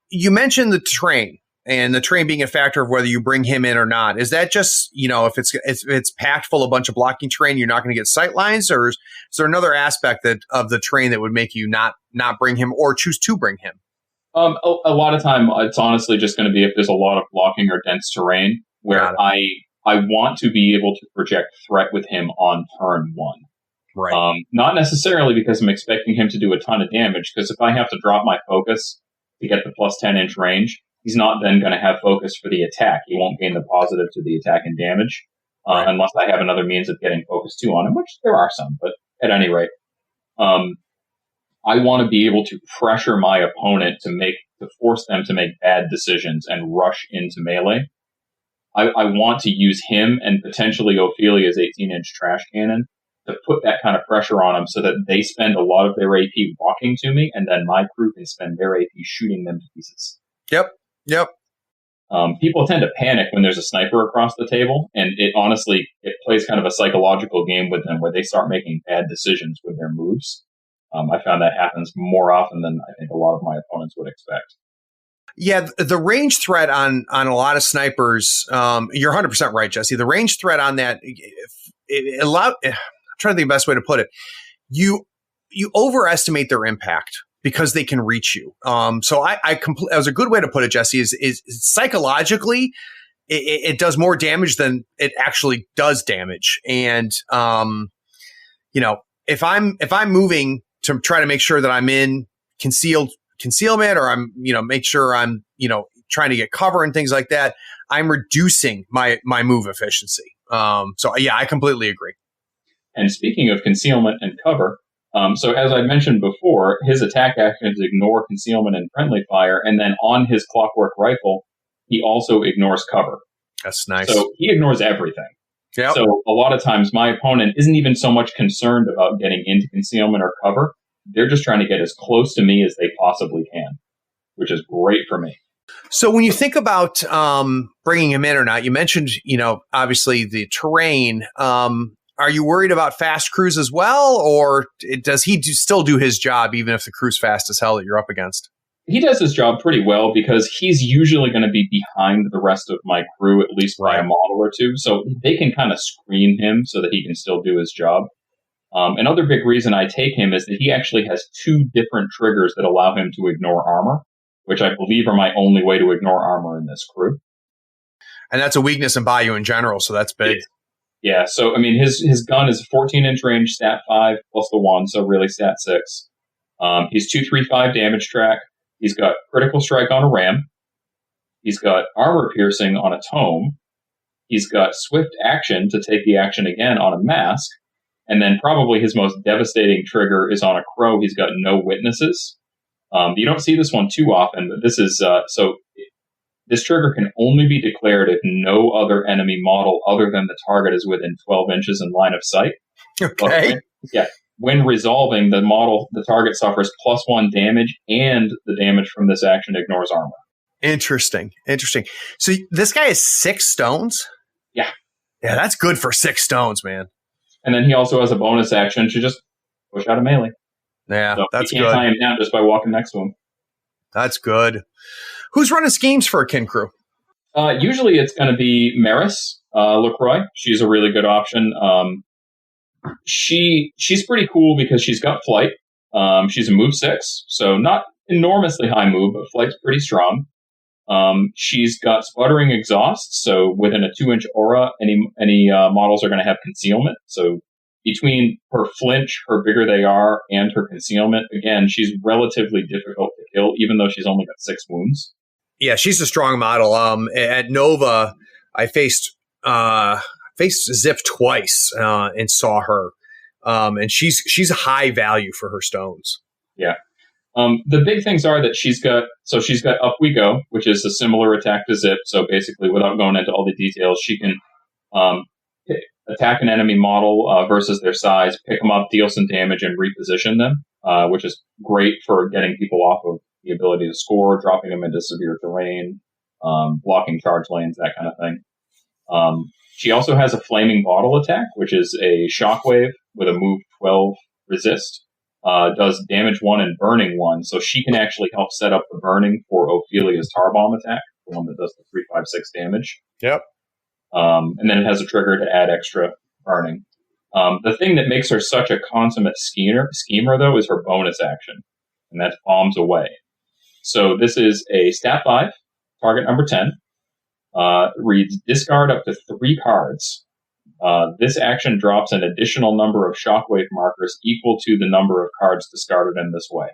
you mentioned the terrain. And the terrain being a factor of whether you bring him in or not. Is that just, if it's packed full of a bunch of blocking terrain, you're not going to get sight lines? Or is there another aspect of the terrain that would make you not bring him or choose to bring him? A lot of time, it's honestly just going to be if there's a lot of blocking or dense terrain where I want to be able to project threat with him on turn 1. Right. Not necessarily because I'm expecting him to do a ton of damage, because if I have to drop my focus to get the plus 10-inch range, he's not then going to have focus for the attack. He won't gain the positive to the attack and damage unless I have another means of getting focus 2 on him, which there are some. But at any rate, I want to be able to pressure my opponent to force them to make bad decisions and rush into melee. I want to use him and potentially Ophelia's 18-inch trash cannon to put that kind of pressure on them so that they spend a lot of their AP walking to me, and then my crew can spend their AP shooting them to pieces. Yep. People tend to panic when there's a sniper across the table, and it plays kind of a psychological game with them where they start making bad decisions with their moves. I found that happens more often than I think a lot of my opponents would expect. Yeah, the range threat on a lot of snipers, you're 100% right, Jesse. The range threat on that, I'm trying to think of the best way to put it. You overestimate their impact because they can reach you. So that was a good way to put it, Jesse, is psychologically, it does more damage than it actually does damage. And, if I'm moving to try to make sure that I'm in concealment, or I'm, make sure I'm, trying to get cover and things like that, I'm reducing my move efficiency. So yeah, I completely agree. And speaking of concealment and cover, so as I mentioned before, his attack actions ignore concealment and friendly fire, and then on his clockwork rifle, he also ignores cover. That's nice. So he ignores everything. Yep. So a lot of times my opponent isn't even so much concerned about getting into concealment or cover. They're just trying to get as close to me as they possibly can, which is great for me. So when you think about bringing him in or not, you mentioned, obviously the terrain. are you worried about fast crews as well, or does he still do his job even if the crew's fast as hell that you're up against? He does his job pretty well because he's usually going to be behind the rest of my crew, at least by a model or two. So they can kind of screen him so that he can still do his job. Another big reason I take him is that he actually has 2 different triggers that allow him to ignore armor, which I believe are my only way to ignore armor in this crew. And that's a weakness in Bayou in general, so that's big. Yeah, so, I mean, his gun is 14-inch range, stat 5, plus the 1, so really stat 6. He's 235 damage track. He's got critical strike on a ram. He's got armor piercing on a tome. He's got swift action to take the action again on a mask. And then probably his most devastating trigger is on a crow. He's got no witnesses. You don't see this one too often, but this is, this trigger can only be declared if no other enemy model other than the target is within 12 inches in line of sight. Okay. When resolving, the target suffers +1 damage, and the damage from this action ignores armor. Interesting. So this guy is 6 stones? Yeah. Yeah, that's good for 6 stones, man. And then he also has a bonus action to just push out a melee. Yeah, so that's you can't tie him down just by walking next to him. That's good. Who's running schemes for a kin crew? Usually it's going to be Maris, LaCroix. She's a really good option. She's pretty cool because she's got flight. She's a move 6, so not enormously high move, but flight's pretty strong. She's got sputtering exhaust, so within a 2-inch aura, any models are going to have concealment. So between her flinch, her bigger they are, and her concealment, again, she's relatively difficult to kill, even though she's only got 6 wounds. Yeah, she's a strong model. At Nova, I faced Zip twice and saw her, and she's a high value for her stones. Yeah. The big things are that she's got Up We Go, which is a similar attack to Zip. So basically, without going into all the details, she can attack an enemy model versus their size, pick them up, deal some damage, and reposition them, which is great for getting people off of the ability to score, dropping them into severe terrain, blocking charge lanes, that kind of thing. She also has a Flaming Bottle attack, which is a shockwave with a move 12 resist. Does damage 1 and burning 1, so she can actually help set up the burning for Ophelia's Tar Bomb attack, the one that does the 3-5-6 damage. Yep. And then it has a trigger to add extra burning. The thing that makes her such a consummate schemer, though, is her bonus action, and that's Bombs Away. So this is a stat 5, target number 10. Reads discard up to 3 cards. This action drops an additional number of shockwave markers equal to the number of cards discarded in this way.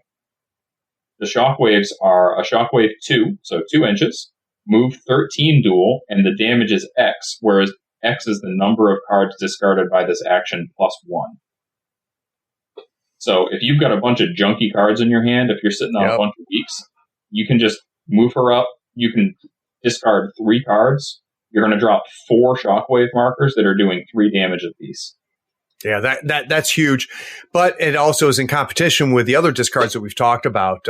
The shockwaves are a shockwave 2, so 2 inches, move 13 dual, and the damage is X, whereas X is the number of cards discarded by this action plus 1. So if you've got a bunch of junky cards in your hand, if you're sitting on a bunch of weeks, you can just move her up. You can discard 3 cards. You're going to drop 4 shockwave markers that are doing 3 damage apiece. Yeah, that's huge. But it also is in competition with the other discards that we've talked about.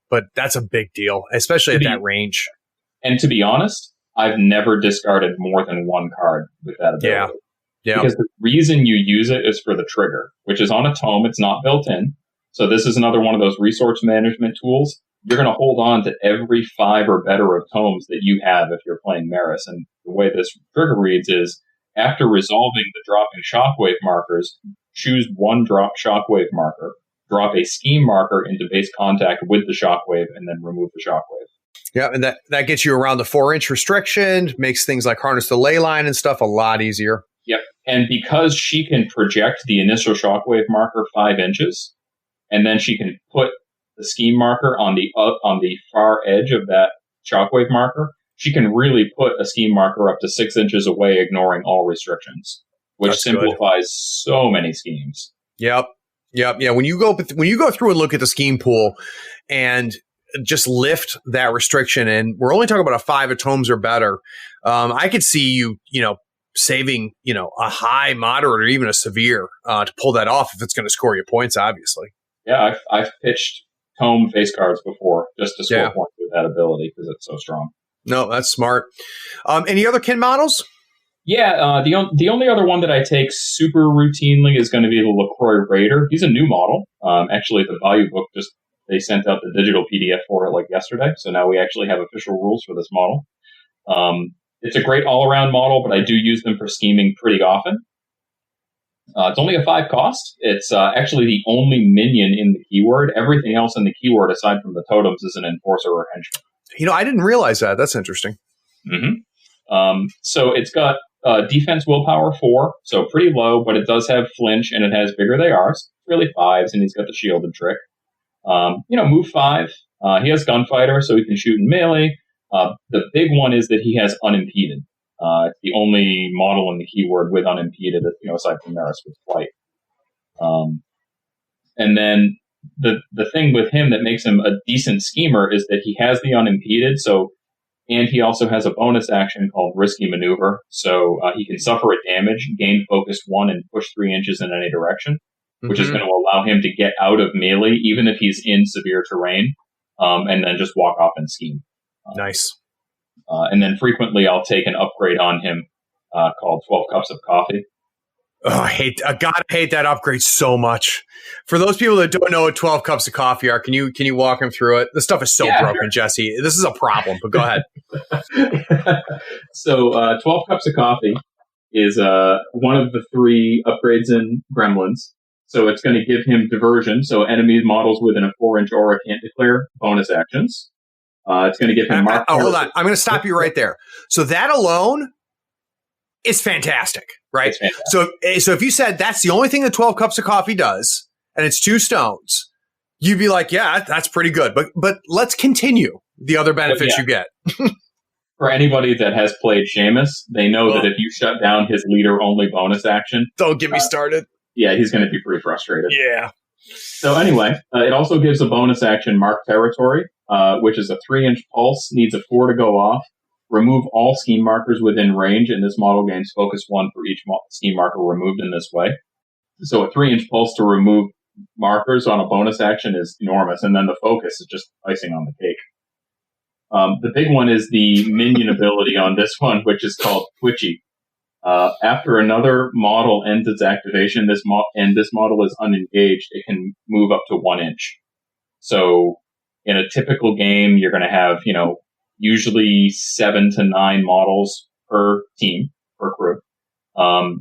But that's a big deal, especially at that range. And to be honest, I've never discarded more than 1 card with that ability. Yeah. Because the reason you use it is for the trigger, which is on a tome. It's not built in. So this is another one of those resource management tools. You're going to hold on to every 5 or better of tomes that you have if you're playing Maris. And the way this trigger reads is, after resolving the dropping shockwave markers, choose 1 drop shockwave marker, drop a scheme marker into base contact with the shockwave, and then remove the shockwave. Yeah, and that gets you around the 4-inch restriction, makes things like harness the ley line and stuff a lot easier. Yep, and because she can project the initial shockwave marker 5 inches, and then she can put the scheme marker on the far edge of that shockwave marker, she can really put a scheme marker up to 6 inches away, ignoring all restrictions, which simplifies so many schemes. Yep. Yeah. When you go through and look at the scheme pool and just lift that restriction, and we're only talking about a 5 tomes or better, I could see you saving a high, moderate, or even a severe to pull that off if it's going to score you points. Obviously. Yeah, I've pitched tome face cards before just to score points with that ability because it's so strong. No, that's smart. Any other kin models? Yeah, the only other one that I take super routinely is going to be the LaCroix Raider. He's a new model. Actually, the Bayou book they sent out the digital PDF for it like yesterday, so now we actually have official rules for this model. It's a great all-around model, but I do use them for scheming pretty often. It's only a 5 cost. It's actually the only minion in the keyword. Everything else in the keyword, aside from the totems, is an enforcer or henchman. I didn't realize that. That's interesting. Mm-hmm. So it's got defense willpower 4, so pretty low, but it does have flinch, and it has bigger they are. So really 5s, and he's got the shielded trick. Move 5. He has gunfighter, so he can shoot in melee. The big one is that he has unimpeded. It's the only model in the keyword with unimpeded, aside from Maris with flight. And then the thing with him that makes him a decent schemer is that he has the unimpeded, and he also has a bonus action called Risky Maneuver. So he can suffer a damage, gain focus 1, and push 3 inches in any direction, which is going to allow him to get out of melee, even if he's in severe terrain, and then just walk off and scheme. Nice. And then frequently I'll take an upgrade on him called 12 Cups of Coffee. Oh, I hate that upgrade so much. For those people that don't know what 12 cups of coffee are, can you walk them through it? This stuff is so broken, sure. Jesse. This is a problem, but go ahead. So 12 Cups of Coffee is one of the 3 upgrades in Gremlins. So it's going to give him diversion. So enemy models within a 4-inch aura can't declare bonus actions. It's going to give him mark. Hold on. I'm going to stop you right there. So that alone is fantastic, right? It's fantastic. So if you said that's the only thing that 12 cups of coffee does, and it's 2 stones, you'd be like, yeah, that's pretty good. But let's continue the other benefits you get. For anybody that has played Seamus, they know that if you shut down his leader-only bonus action... Don't get me started. Yeah, he's going to be pretty frustrated. Yeah. So anyway, it also gives a bonus action Mark Territory, which is a 3-inch pulse, needs a 4 to go off. Remove all scheme markers within range, and this model gains focus 1 for each scheme marker removed in this way. So a 3-inch pulse to remove markers on a bonus action is enormous, and then the focus is just icing on the cake. The big one is the minion ability on this one, which is called Twitchy. After another model ends its activation, this model is unengaged, it can move up to 1 inch. So in a typical game, you're going to have, usually 7 to 9 models per team, per crew.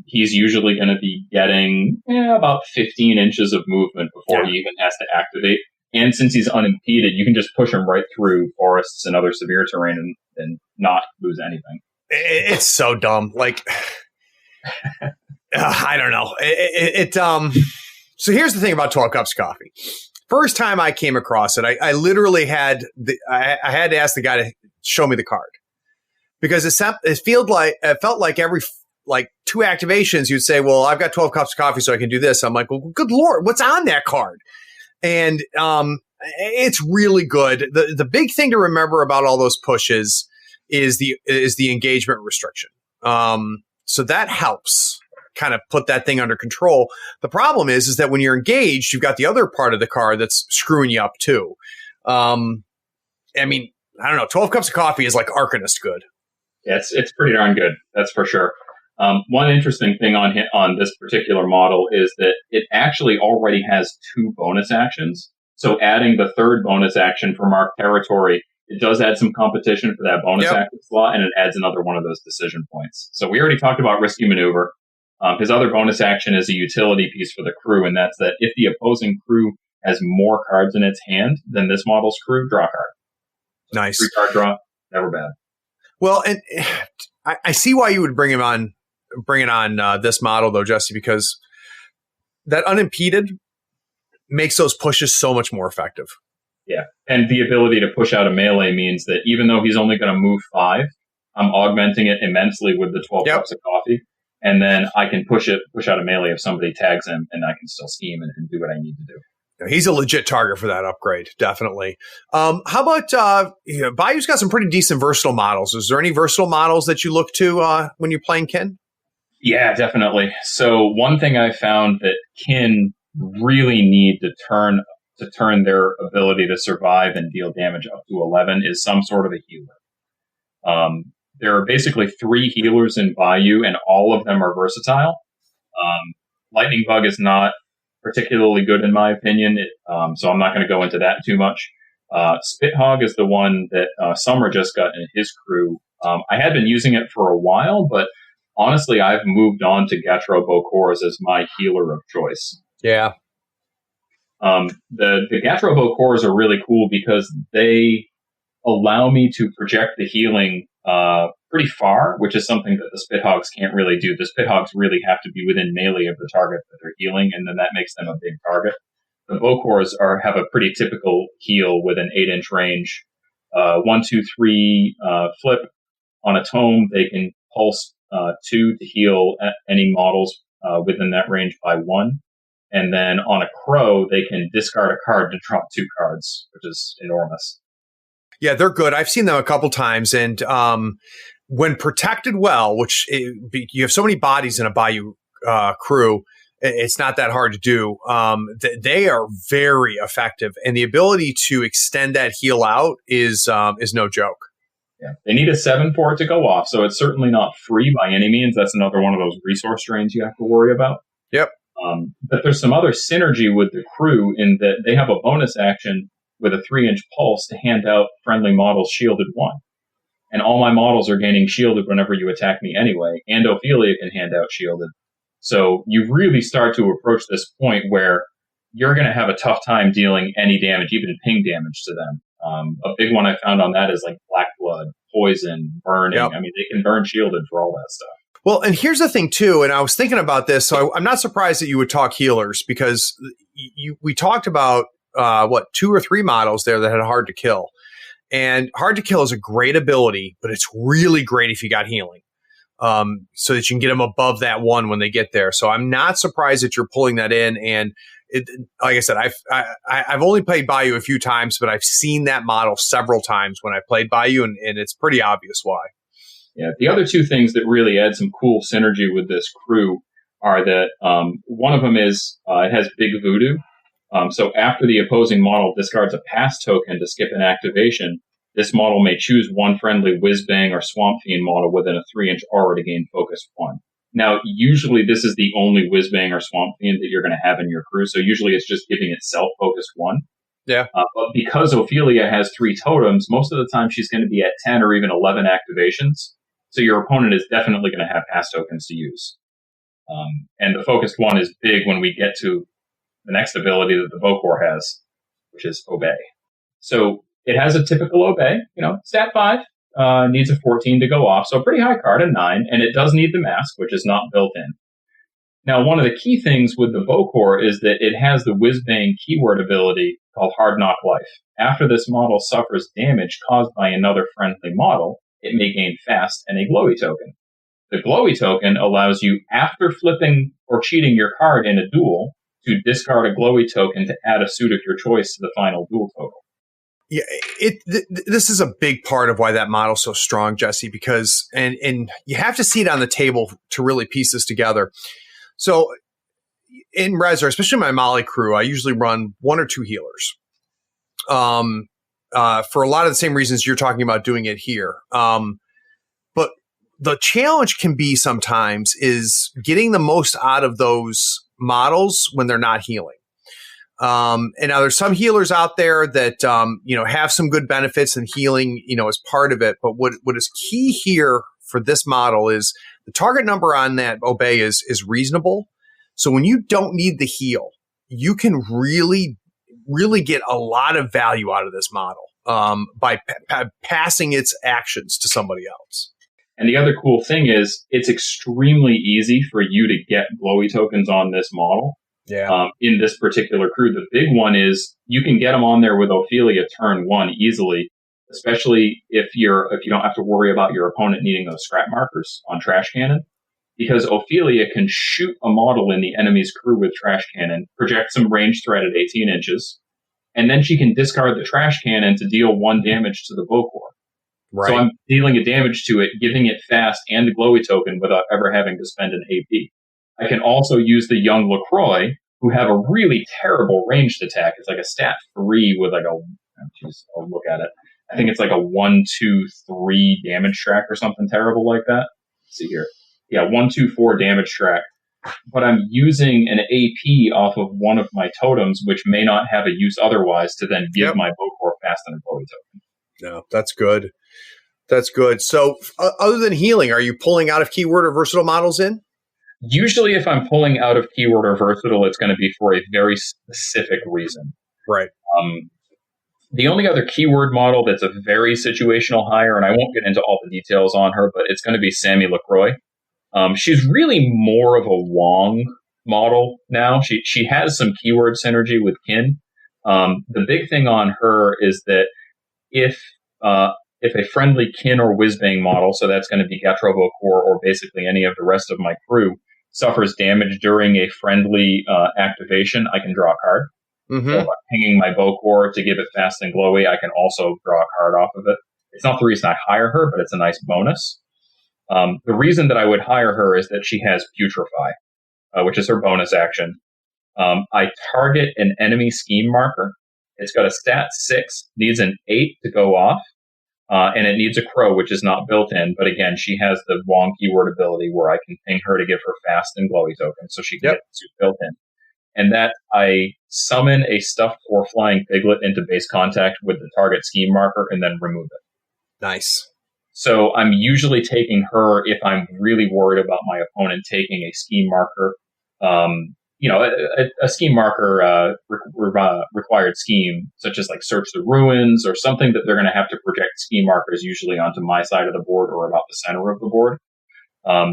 He's usually going to be getting about 15 inches of movement before he even has to activate. And since he's unimpeded, you can just push him right through forests and other severe terrain and not lose anything. It's so dumb. Like, I don't know. So here's the thing about 12 cups of coffee. First time I came across it, I literally had I had to ask the guy to show me the card, because it felt like every 2 activations you'd say, well, I've got 12 cups of coffee, so I can do this. I'm like, well, good Lord, what's on that card? And it's really good. The big thing to remember about all those pushes is the engagement restriction. So that helps kind of put that thing under control. The problem is that when you're engaged, you've got the other part of the card that's screwing you up too. I mean, I don't know. 12 cups of coffee is like Arcanist good. Yeah, it's pretty darn good. That's for sure. One interesting thing on this particular model is that it actually already has 2 bonus actions. So adding the 3rd bonus action for Mark Territory, it does add some competition for that bonus action slot, and it adds another one of those decision points. So we already talked about Risky Maneuver. His other bonus action is a utility piece for the crew, and that's that if the opposing crew has more cards in its hand than this model's crew, draw a card. Nice. 3-card draw, never bad. Well, and I see why you would bring it on this model, though, Jesse, because that unimpeded makes those pushes so much more effective. Yeah, and the ability to push out a melee means that even though he's only going to move 5, I'm augmenting it immensely with the 12 cups of coffee, and then I can push out a melee if somebody tags him, and I can still scheme and do what I need to do. He's a legit target for that upgrade, definitely. How about Bayou's got some pretty decent versatile models. Is there any versatile models that you look to when you're playing Kin? Yeah, definitely. So one thing I found that Kin really need to turn their ability to survive and deal damage up to 11 is some sort of a healer. there are basically 3 healers in Bayou, and all of them are versatile. Lightning Bug is not particularly good in my opinion, so I'm not going to go into that too much. Spithog is the one that Summer just got in his crew. I had been using it for a while, but honestly, I've moved on to Gatro Bocors as my healer of choice. Yeah. The Gatro Bocors are really cool because they allow me to project the healing pretty far, which is something that the Spithogs can't really do. The Spithogs really have to be within melee of the target that they're healing, and then that makes them a big target. The Bocors have a pretty typical heal with an 8-inch range. 1, 2, 3 flip on a tome. They can pulse 2 to heal any models within that range by 1. And then on a Crow, they can discard a card to drop 2 cards, which is enormous. Yeah, they're good. I've seen them a couple times, and when protected well, which you have so many bodies in a Bayou crew, it's not that hard to do. They are very effective, and the ability to extend that heal out is no joke. Yeah, they need a 7 for it to go off, so it's certainly not free by any means. That's another one of those resource drains you have to worry about. Yep. But there's some other synergy with the crew in that they have a bonus action with a 3-inch pulse to hand out friendly models shielded 1. And all my models are gaining shielded whenever you attack me anyway, and Ophelia can hand out shielded. So you really start to approach this point where you're going to have a tough time dealing any damage, even ping damage to them. A big one I found on that is like Black Blood, Poison, Burning. Yep. I mean, they can burn shielded for all that stuff. Well, and here's the thing, too, and I was thinking about this, so I'm not surprised that you would talk healers, because we talked about, 2 or 3 models there that had Hard to Kill. And Hard to Kill is a great ability, but it's really great if you got healing, so that you can get them above that 1 when they get there. So I'm not surprised that you're pulling that in. And like I said, I've only played Bayou a few times, but I've seen that model several times when I played Bayou, and it's pretty obvious why. Yeah, the other 2 things that really add some cool synergy with this crew are that one of them is it has Big Voodoo. So after the opposing model discards a pass token to skip an activation, this model may choose one friendly Whizbang or Swamp Fiend model within a 3-inch aura to gain focus 1. Now, usually this is the only Whizbang or Swamp Fiend that you're going to have in your crew, so usually it's just giving itself focus 1. Yeah. But because Ophelia has 3 totems, most of the time she's going to be at 10 or even 11 activations. So your opponent is definitely going to have pass tokens to use. And the focused 1 is big when we get to the next ability that the Bocor has, which is Obey. So it has a typical Obey, stat 5, needs a 14 to go off, so a pretty high card, a 9, and it does need the mask, which is not built in. Now, one of the key things with the Bocor is that it has the Whizbang keyword ability called Hard Knock Life. After this model suffers damage caused by another friendly model, it may gain fast and a glowy token. The glowy token allows you, after flipping or cheating your card in a duel, to discard a glowy token to add a suit of your choice to the final duel total. Yeah, this is a big part of why that model's so strong, Jesse, because and you have to see it on the table to really piece this together. So in Rezer, especially my Mali crew, I usually run 1 or 2 healers. For a lot of the same reasons you're talking about doing it here. But the challenge can be sometimes is getting the most out of those models when they're not healing. And now there's some healers out there that, have some good benefits, and healing, is part of it. But what is key here for this model is the target number on that Obey is reasonable. So when you don't need the heal, you can really, really get a lot of value out of this model by passing its actions to somebody else. And the other cool thing is it's extremely easy for you to get glowy tokens on this model. Yeah. In this particular crew. The big one is you can get them on there with Ophelia turn 1 easily, especially if you don't have to worry about your opponent needing those scrap markers on Trash Cannon, because Ophelia can shoot a model in the enemy's crew with Trash Cannon, project some range threat at 18 inches, and then she can discard the Trash Cannon to deal 1 damage to the Bocor. Right. So I'm dealing a damage to it, giving it fast and the glowy token without ever having to spend an AP. I can also use the young LaCroix, who have a really terrible ranged attack. It's like a stat 3 with I'll look at it. I think it's like a 1-2-3 damage track or something terrible like that. Let's see here. Yeah, 1-2-4 damage track. But I'm using an AP off of one of my totems, which may not have a use otherwise, to then give my Bokor fast and a glowy token. No, that's good. That's good. So other than healing, are you pulling out of keyword or versatile models in? Usually if I'm pulling out of keyword or versatile, it's going to be for a very specific reason. Right. The only other keyword model that's a very situational hire, and I won't get into all the details on her, but it's going to be Sammy LaCroix. She's really more of a Wong model now. She has some keyword synergy with Kin. The big thing on her is that if a friendly Kin or Whizbang model, so that's going to be Gatro Bokor or basically any of the rest of my crew, suffers damage during a friendly activation, I can draw a card. Mm-hmm. So if I'm pinging my Bokor to give it fast and glowy, I can also draw a card off of it. It's not the reason I hire her, but it's a nice bonus. The reason that I would hire her is that she has Putrefy, which is her bonus action. I target an enemy scheme marker. It's got a stat 6, needs an 8 to go off, and it needs a crow, which is not built in. But again, she has the Wong keyword ability where I can ping her to give her fast and glowy tokens, so she can get the suit built in. And that I summon a stuffed or flying piglet into base contact with the target scheme marker and then remove it. Nice. So I'm usually taking her if I'm really worried about my opponent taking a scheme marker. A scheme marker required scheme, such as like Search the Ruins or something that they're going to have to project scheme markers usually onto my side of the board or about the center of the board.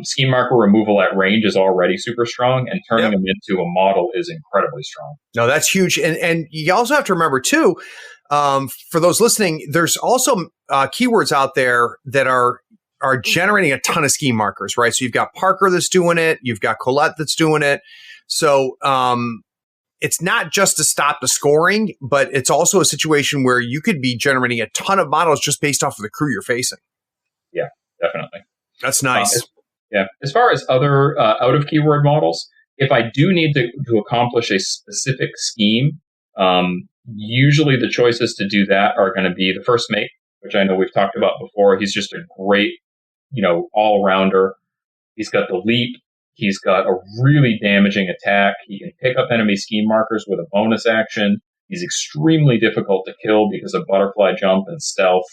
Scheme marker removal at range is already super strong, and turning them into a model is incredibly strong. No, that's huge. And you also have to remember, too, for those listening, there's also keywords out there that are generating a ton of scheme markers, right? So you've got Parker that's doing it. You've got Colette that's doing it. So it's not just to stop the scoring, but it's also a situation where you could be generating a ton of models just based off of the crew you're facing. Yeah, definitely. That's nice. As far as other out-of-keyword models, if I do need to accomplish a specific scheme, usually the choices to do that are going to be the First Mate, which I know we've talked about before. He's just a great, all-rounder. He's got the leap. He's got a really damaging attack. He can pick up enemy scheme markers with a bonus action. He's extremely difficult to kill because of butterfly jump and stealth.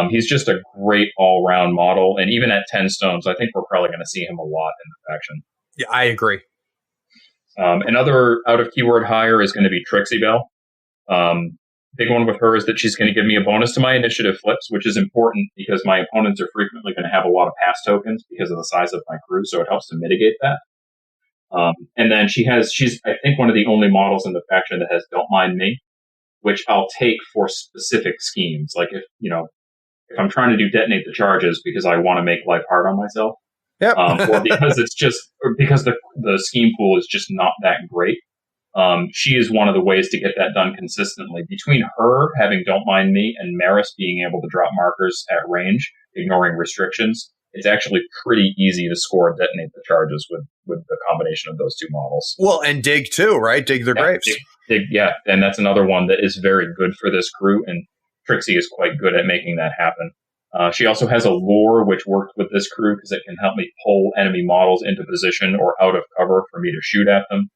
He's just a great all-round model. And even at 10 stones, I think we're probably going to see him a lot in the faction. Yeah, I agree. Another out-of-keyword hire is going to be Trixie Belle. Big one with her is that she's going to give me a bonus to my initiative flips, which is important because my opponents are frequently going to have a lot of pass tokens because of the size of my crew, so it helps to mitigate that. And then she's, I think, one of the only models in the faction that has Don't Mind Me, which I'll take for specific schemes. Like if I'm trying to do detonate the charges because I want to make life hard on myself, or because the scheme pool is just not that great. She is one of the ways to get that done consistently. Between her having Don't Mind Me and Maris being able to drop markers at range, ignoring restrictions, it's actually pretty easy to score and detonate the charges with the combination of those two models. Well, and Dig too, right? Dig their grapes. Dig, and that's another one that is very good for this crew, and Trixie is quite good at making that happen. She also has a lure which works with this crew because it can help me pull enemy models into position or out of cover for me to shoot at them.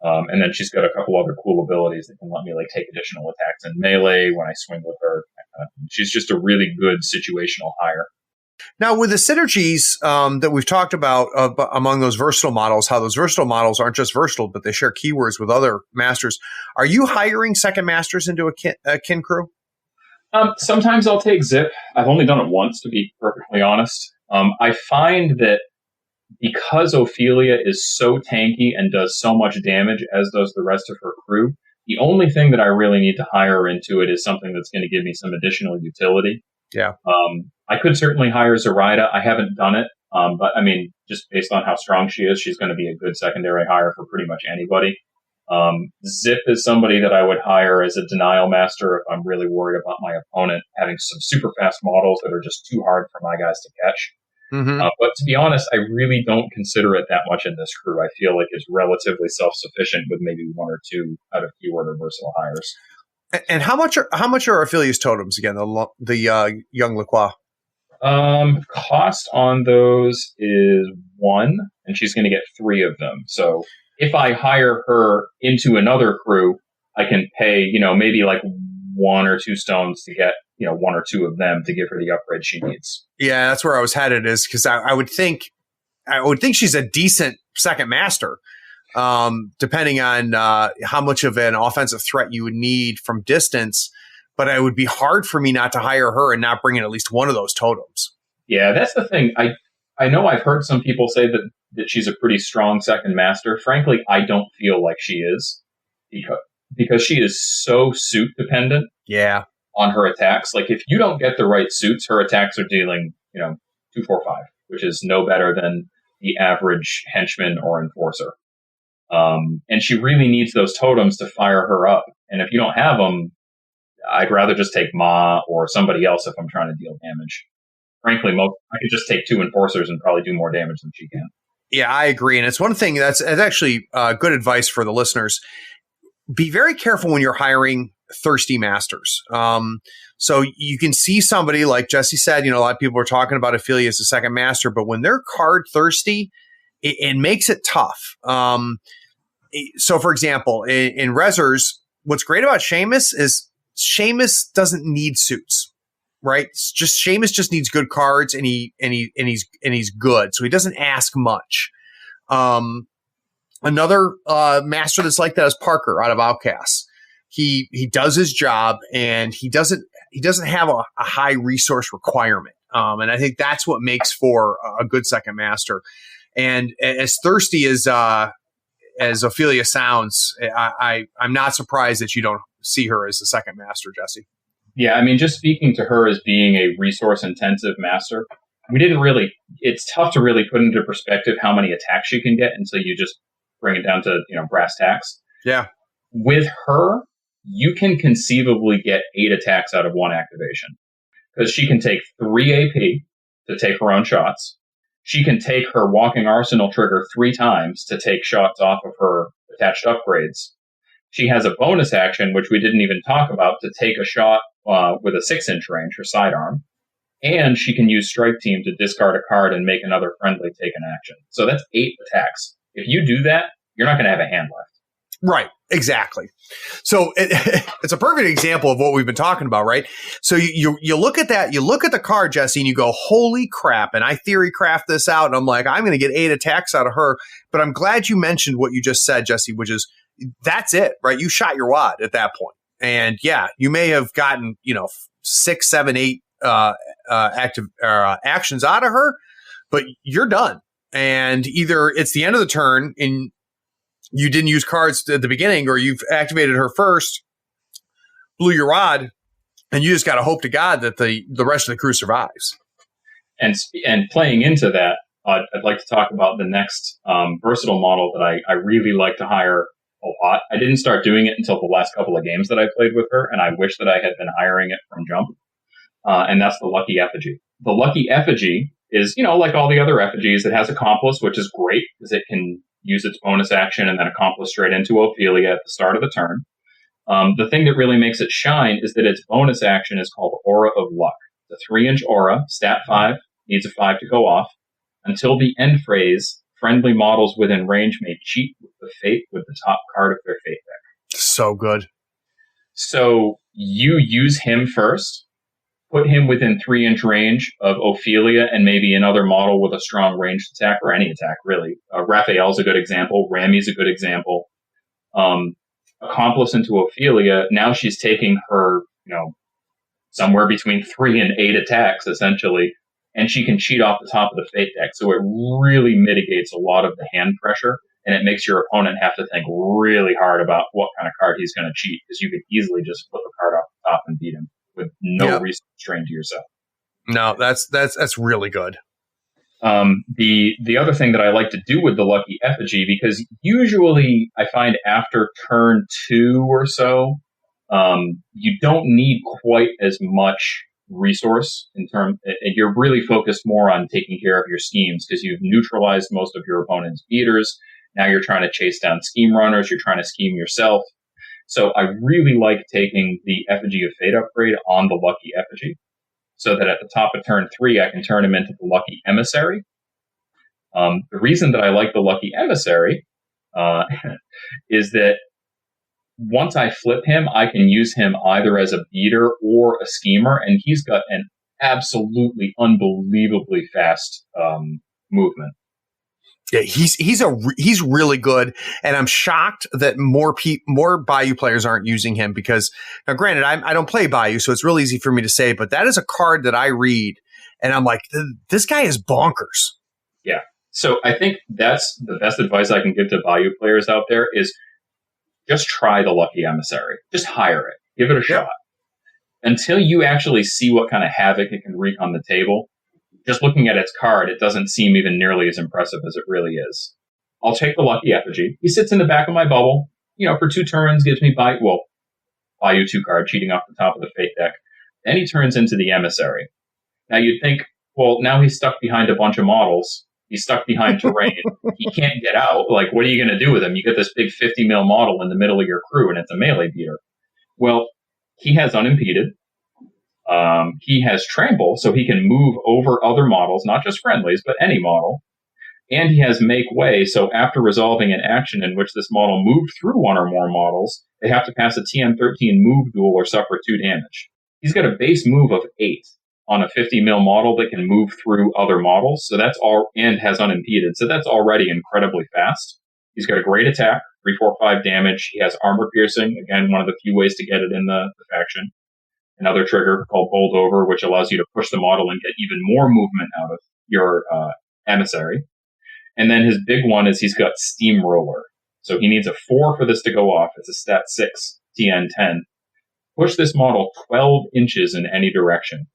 And then she's got a couple other cool abilities that can let me take additional attacks in melee when I swing with her. She's just a really good situational hire. Now, with the synergies that we've talked about among those versatile models, how those versatile models aren't just versatile, but they share keywords with other masters. Are you hiring second masters into a kin crew? Sometimes I'll take Zip. I've only done it once, to be perfectly honest. I find that because Ophelia is so tanky and does so much damage, as does the rest of her crew, the only thing that I really need to hire into it is something that's going to give me some additional utility. Yeah. I could certainly hire Zoraida. I haven't done it. But I mean, just based on how strong she is, she's going to be a good secondary hire for pretty much anybody. Zip is somebody that I would hire as a denial master if I'm really worried about my opponent having some super fast models that are just too hard for my guys to catch. Mm-hmm. But to be honest, I really don't consider it that much in this crew. I feel like it's relatively self-sufficient with maybe one or two out of keyword or versatile hires. And how much are Ophelia's totems again? The young LaCroix. Cost on those is 1, and she's going to get 3 of them. So if I hire her into another crew, I can pay, maybe like 1 or 2 stones to get, 1 or 2 of them to give her the upgrade she needs. Yeah, that's where I was headed, is because I would think she's a decent second master, depending on how much of an offensive threat you would need from distance. But it would be hard for me not to hire her and not bring in at least one of those totems. Yeah, that's the thing. I know I've heard some people say that she's a pretty strong second master. Frankly, I don't feel like she is, because she is so suit dependent. Yeah. On her attacks. Like, if you don't get the right suits, her attacks are dealing, 2, 4, 5, which is no better than the average henchman or enforcer. And she really needs those totems to fire her up. And if you don't have them, I'd rather just take Ma or somebody else if I'm trying to deal damage. Frankly, I could just take 2 enforcers and probably do more damage than she can. Yeah, I agree. And it's one thing that's actually good advice for the listeners. Be very careful when you're hiring thirsty masters. So you can see somebody, like Jesse said, a lot of people are talking about Ophelia as a second master, but when they're card thirsty, it makes it tough. So for example, in Rezzers, what's great about Seamus is Seamus doesn't need suits, right? It's just Seamus just needs good cards, and he's good. So he doesn't ask much. Another master that's like that is Parker out of Outcasts. He does his job, and he doesn't have a high resource requirement. And I think that's what makes for a good second master. And as thirsty as Ophelia sounds, I'm not surprised that you don't see her as a second master, Jesse. Yeah, I mean, just speaking to her as being a resource-intensive master, it's tough to really put into perspective how many attacks she can get until you just bring it down to, brass tacks. Yeah. With her, you can conceivably get 8 attacks out of 1 activation, because she can take 3 AP to take her own shots. She can take her Walking Arsenal trigger 3 times to take shots off of her attached upgrades. She has a bonus action, which we didn't even talk about, to take a shot with a 6-inch range, her sidearm. And she can use Strike Team to discard a card and make another friendly take an action. So that's 8 attacks. If you do that, you're not going to have a hand left. Right, exactly. So it's a perfect example of what we've been talking about, right? So you look at that, you look at the card, Jesse, and you go, holy crap. And I theory craft this out, and I'm like, I'm going to get 8 attacks out of her. But I'm glad you mentioned what you just said, Jesse, which is, that's it, right? You shot your wad at that point. And yeah, you may have gotten, 6, 7, 8 active actions out of her, but you're done. And either it's the end of the turn and you didn't use cards at the beginning, or you've activated her first, blew your rod, and you just got to hope to God that the rest of the crew survives. And playing into that, I'd like to talk about the next versatile model that I really like to hire a lot. I didn't start doing it until the last couple of games that I played with her, and I wish that I had been hiring it from jump. And that's the Lucky Effigy. The Lucky Effigy is, like all the other effigies, it has Accomplice, which is great because it can use its bonus action and then accomplice straight into Ophelia at the start of the turn. The thing that really makes it shine is that its bonus action is called Aura of Luck. The 3-inch aura, stat 5, needs a 5 to go off. Until the end phase, friendly models within range may cheat with the fate with the top card of their fate deck. So good. So you use him first, put him within 3-inch range of Ophelia and maybe another model with a strong ranged attack, or any attack, really. Raphael's a good example. Rami's a good example. Accomplice into Ophelia, now she's taking her, somewhere between 3 and 8 attacks, essentially, and she can cheat off the top of the fate deck. So it really mitigates a lot of the hand pressure, and it makes your opponent have to think really hard about what kind of card he's going to cheat, because you could easily just flip a card off the top and beat him with no resource strain to yourself. No, that's really good. The other thing that I like to do with the Lucky Effigy, because usually I find after turn 2 or so, you don't need quite as much resource you're really focused more on taking care of your schemes, because you've neutralized most of your opponent's beaters. Now you're trying to chase down scheme runners. You're trying to scheme yourself. So I really like taking the Effigy of Fate upgrade on the Lucky Effigy, so that at the top of turn 3, I can turn him into the Lucky Emissary. The reason that I like the Lucky Emissary is that once I flip him, I can use him either as a beater or a schemer, and he's got an absolutely unbelievably fast movement. Yeah, he's really good, and I'm shocked that more Bayou players aren't using him, because now, granted, I don't play Bayou, so it's really easy for me to say, but that is a card that I read, and I'm like, this guy is bonkers. Yeah, so I think that's the best advice I can give to Bayou players out there is just try the Lucky Emissary. Just hire it. Give it a shot. Until you actually see what kind of havoc it can wreak on the table, just looking at its card, it doesn't seem even nearly as impressive as it really is. I'll take the Lucky Effigy. He sits in the back of my bubble, for 2 turns, gives me Bayou 2 card, cheating off the top of the Fate deck. Then he turns into the Emissary. Now you'd think, well, now he's stuck behind a bunch of models. He's stuck behind terrain. He can't get out. Like, what are you going to do with him? You get this big 50 mil model in the middle of your crew, and it's a melee beater. Well, he has Unimpeded. He has Trample, so he can move over other models, not just friendlies, but any model. And he has Make Way, so after resolving an action in which this model moved through one or more models, they have to pass a TM13 move duel or suffer 2 damage. He's got a base move of 8 on a 50 mil model that can move through other models, so that's all, and has Unimpeded, so that's already incredibly fast. He's got a great attack, 3, 4, 5 damage. He has Armor Piercing, again, one of the few ways to get it in the faction. Another trigger called Bold Over, which allows you to push the model and get even more movement out of your emissary. And then his big one is he's got Steamroller. So he needs a 4 for this to go off. It's a stat 6, TN10. Push this model 12 inches in any direction.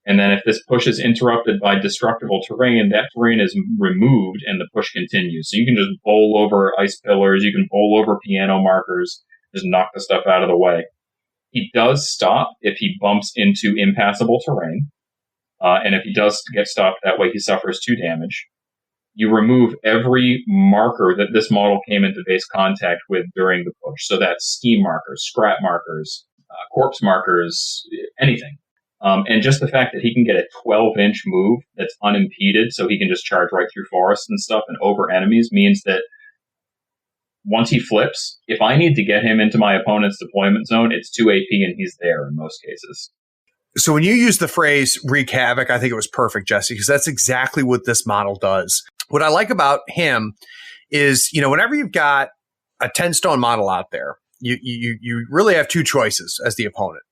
And then if this push is interrupted by destructible terrain, that terrain is removed and the push continues. So you can just bowl over ice pillars, you can bowl over piano markers, just knock the stuff out of the way. He does stop if he bumps into impassable terrain. And if he does get stopped that way, he suffers 2 damage. You remove every marker that this model came into base contact with during the push. So that's scheme markers, scrap markers, corpse markers, anything. And just the fact that he can get a 12-inch move that's unimpeded, so he can just charge right through forests and stuff and over enemies, means that once he flips, if I need to get him into my opponent's deployment zone, it's 2 AP and he's there in most cases. So when you use the phrase wreak havoc, I think it was perfect, Jesse, because that's exactly what this model does. What I like about him is, whenever you've got a 10-stone model out there, you really have 2 choices as the opponent.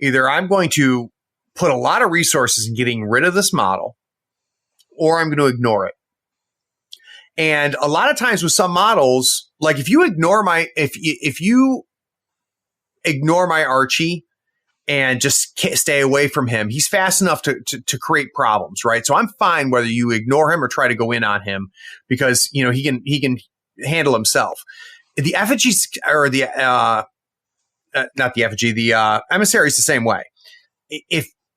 Either I'm going to put a lot of resources in getting rid of this model, or I'm going to ignore it. And a lot of times with some models, like if you ignore my Archie and just stay away from him, he's fast enough to create problems, right? So I'm fine whether you ignore him or try to go in on him, because he can handle himself. The effigies, or the not the effigy, the emissary is the same way.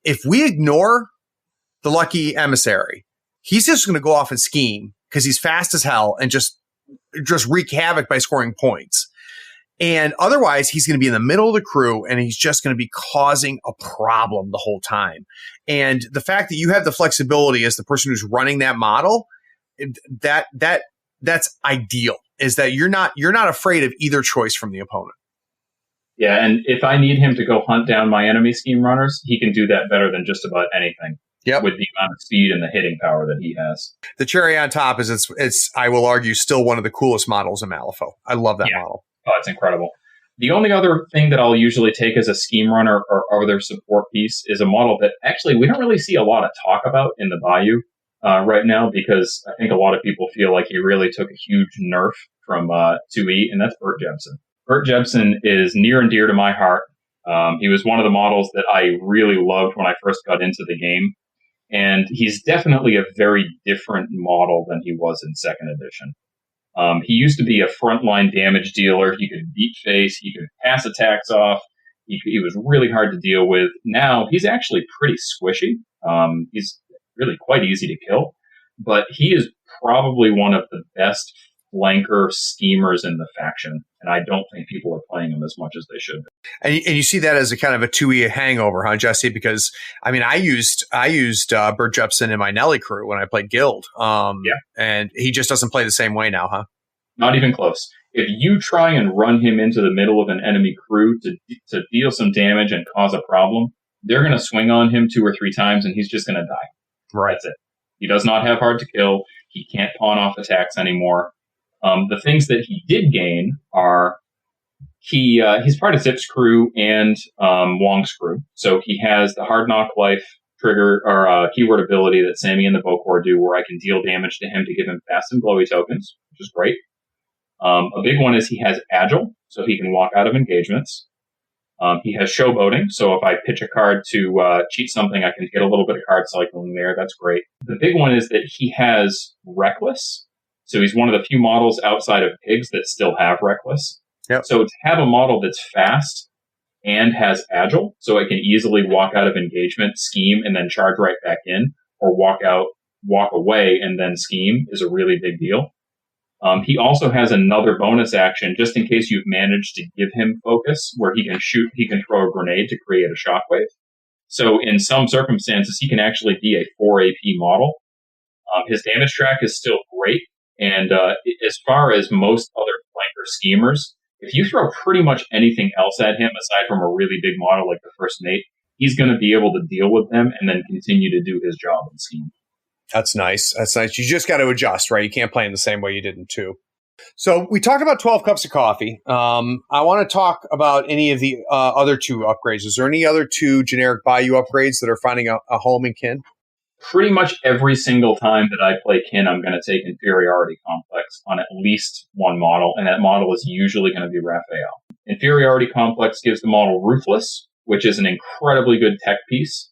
If we ignore the Lucky Emissary, he's just going to go off and scheme because he's fast as hell and just wreak havoc by scoring points. And otherwise, he's going to be in the middle of the crew and he's just going to be causing a problem the whole time. And the fact that you have the flexibility as the person who's running that model, that's ideal, is that you're not afraid of either choice from the opponent. Yeah, and if I need him to go hunt down my enemy scheme runners, he can do that better than just about anything. Yep. With the amount of speed and the hitting power that he has. The cherry on top is it's I will argue, still one of the coolest models in Malifaux. I love that model. Oh, it's incredible. The only other thing that I'll usually take as a scheme runner or other support piece is a model that actually we don't really see a lot of talk about in the Bayou right now, because I think a lot of people feel like he really took a huge nerf from 2E, and that's Bert Jebsen. Bert Jebsen is near and dear to my heart. He was one of the models that I really loved when I first got into the game. And he's definitely a very different model than he was in 2nd edition. He used to be a frontline damage dealer. He could beat face. He could pass attacks off. He was really hard to deal with. Now, he's actually pretty squishy. He's really quite easy to kill. But he is probably one of the best flanker schemers in the faction, and I don't think people are playing them as much as they should be. And you see that as a kind of a 2E hangover, huh, Jesse? Because I mean, I used Bert Jepson in my Nelly crew when I played Guild, and he just doesn't play the same way now, huh? Not even close. If you try and run him into the middle of an enemy crew to deal some damage and cause a problem, they're going to swing on him 2 or 3 times, and he's just going to die. Right. That's it. He does not have hard to kill. He can't pawn off attacks anymore. The things that he did gain are he's part of Zip's crew and Wong's crew. So he has the Hard Knock Life trigger or keyword ability that Sammy and the Bokor do, where I can deal damage to him to give him fast and glowy tokens, which is great. A big one is he has Agile, so he can walk out of engagements. He has Showboating, so if I pitch a card to cheat something, I can get a little bit of card cycling there. That's great. The big one is that he has Reckless, so he's one of the few models outside of Pigs that still have Reckless. Yep. So to have a model that's fast and has Agile, so it can easily walk out of engagement, scheme, and then charge right back in, or walk away, and then scheme, is a really big deal. He also has another bonus action, just in case you've managed to give him focus, where he can throw a grenade to create a shockwave. So in some circumstances, he can actually be a 4 AP model. His damage track is still great, and as far as most other flanker schemers, if you throw pretty much anything else at him, aside from a really big model like the First Mate, he's going to be able to deal with them and then continue to do his job and scheme. That's nice. That's nice. You just got to adjust, right? You can't play in the same way you did in 2. So we talked about 12 cups of coffee. I want to talk about any of the other 2 upgrades. Is there any other 2 generic Bayou upgrades that are finding a home in Kin? Pretty much every single time that I play Kin, I'm going to take Inferiority Complex on at least one model, and that model is usually going to be Raphael. Inferiority Complex gives the model Ruthless, which is an incredibly good tech piece.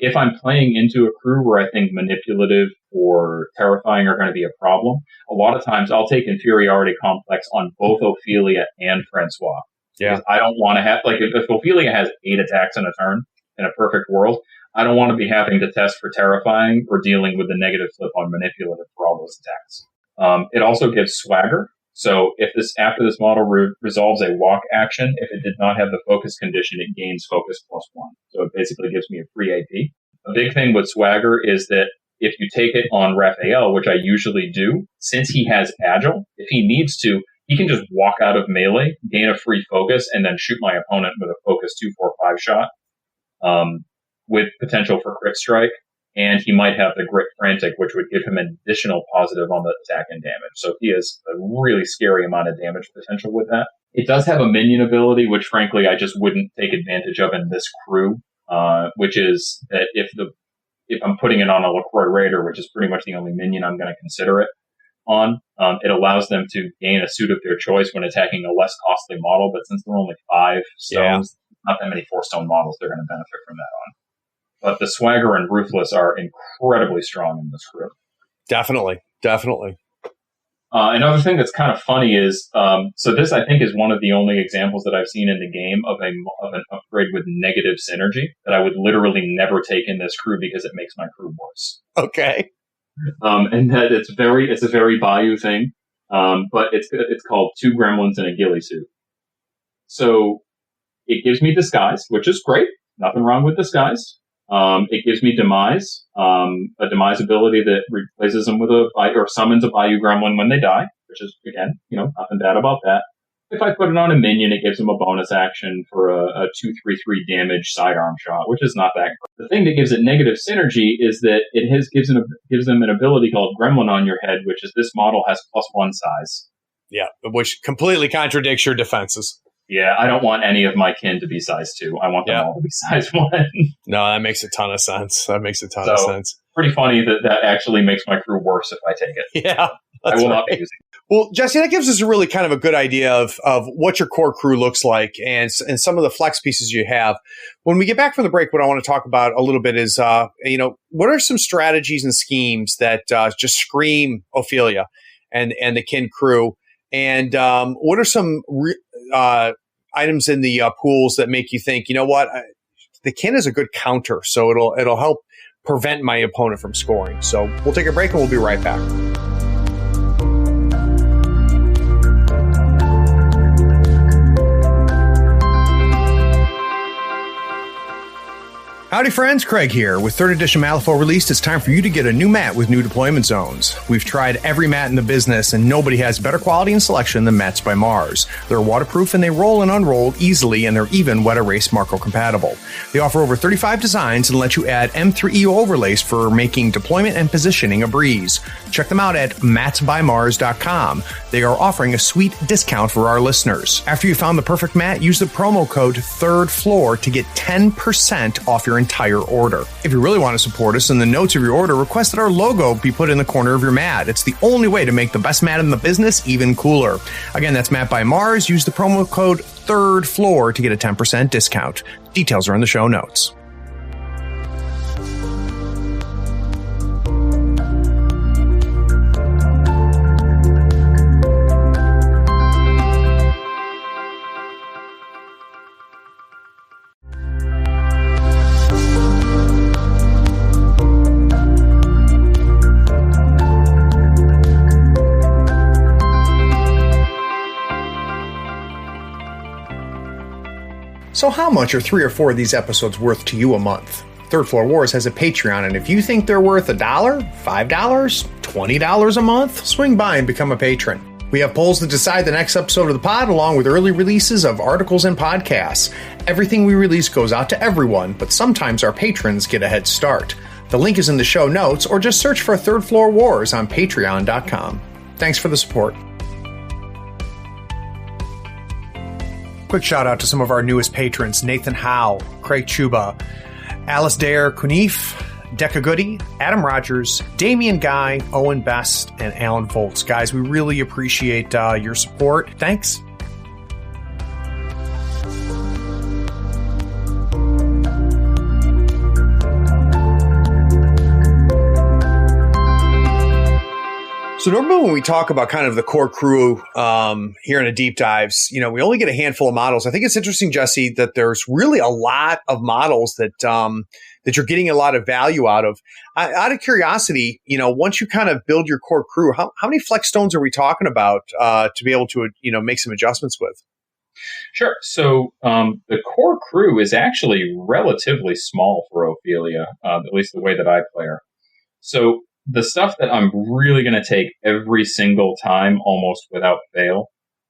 If I'm playing into a crew where I think Manipulative or Terrifying are going to be a problem, a lot of times I'll take Inferiority Complex on both Ophelia and Francois. Yeah. Because I don't want to have, like, if Ophelia has 8 attacks in a turn in a perfect world, I don't want to be having to test for Terrifying or dealing with the negative flip on Manipulative for all those attacks. It also gives Swagger. So if after this model resolves a walk action, if it did not have the focus condition, it gains focus +1. So it basically gives me a free AP. A big thing with Swagger is that if you take it on Raphael, which I usually do, since he has Agile, if he needs to, he can just walk out of melee, gain a free focus, and then shoot my opponent with a focus 2-4-5 shot, with potential for crit strike. And he might have the Grit Frantic, which would give him an additional positive on the attack and damage. So he has a really scary amount of damage potential with that. It does have a minion ability, which frankly I just wouldn't take advantage of in this crew, which is that if I'm putting it on a LaCroix Raider, which is pretty much the only minion I'm going to consider it on, it allows them to gain a suit of their choice when attacking a less costly model. But since there are only 5 stones, not that many 4-stone models, they're going to benefit from that on. But the Swagger and Ruthless are incredibly strong in this crew. Definitely. Another thing that's kind of funny is, so this I think is one of the only examples that I've seen in the game of an upgrade with negative synergy that I would literally never take in this crew because it makes my crew worse. Okay. And that it's a very Bayou thing, but it's called 2 Gremlins in a ghillie suit. So it gives me Disguise, which is great. Nothing wrong with Disguise. It gives me Demise, a Demise ability that replaces them with or summons a Bayou Gremlin when they die, which is, again, nothing bad about that. If I put it on a minion, it gives them a bonus action for a 2/3/3 damage sidearm shot, which is not that great. The thing that gives it negative synergy is that it gives them an ability called Gremlin on your head, which is this model has +1 size. Yeah, which completely contradicts your defenses. Yeah, I don't want any of my kin to be size 2. I want them all to be size 1. No, that makes a ton of sense. Of sense. Pretty funny that actually makes my crew worse if I take it. Yeah, I will not be using it. Well, Jesse, that gives us a really kind of a good idea of what your core crew looks like and some of the flex pieces you have. When we get back from the break, what I want to talk about a little bit is, what are some strategies and schemes that just scream Ophelia and the kin crew? And what are some items in the pools that make you think, you know what, the kin is a good counter, so it'll help prevent my opponent from scoring. So we'll take a break and we'll be right back. Howdy friends, Craig here. With 3rd edition Malifaux released, it's time for you to get a new mat with new deployment zones. We've tried every mat in the business, and nobody has better quality and selection than Mats by Mars. They're waterproof and they roll and unroll easily, and they're even wet erase Marco compatible. They offer over 35 designs and let you add M3EO overlays for making deployment and positioning a breeze. Check them out at matsbymars.com. They are offering a sweet discount for our listeners. After you found the perfect mat, use the promo code 3rd floor to get 10% off your entire order. If you really want to support us, in the notes of your order, request that our logo be put in the corner of your mat. It's the only way to make the best mat in the business even cooler. Again, that's Mat by Mars. Use the promo code 3rd floor to get a 10% discount. Details are in the show notes. So how much are 3 or 4 of these episodes worth to you a month? Third Floor Wars has a Patreon, and if you think they're worth $1, $5, $20 a month, swing by and become a patron. We have polls to decide the next episode of the pod, along with early releases of articles and podcasts. Everything we release goes out to everyone, but sometimes our patrons get a head start. The link is in the show notes, or just search for Third Floor Wars on patreon.com. Thanks for the support. Quick shout out to some of our newest patrons: Nathan Howe, Craig Chuba, Alice Dare Kunif, Decca Goody, Adam Rogers, Damian Guy, Owen Best, and Alan Volts. Guys, we really appreciate your support. Thanks. So normally when we talk about kind of the core crew here in a deep dives, we only get a handful of models. I think it's interesting, Jesse, that there's really a lot of models that that you're getting a lot of value out of. Out of curiosity, once you kind of build your core crew, how many flex stones are we talking about to be able to make some adjustments with? Sure. So the core crew is actually relatively small for Ophelia, at least the way that I play her. So the stuff that I'm really going to take every single time, almost without fail,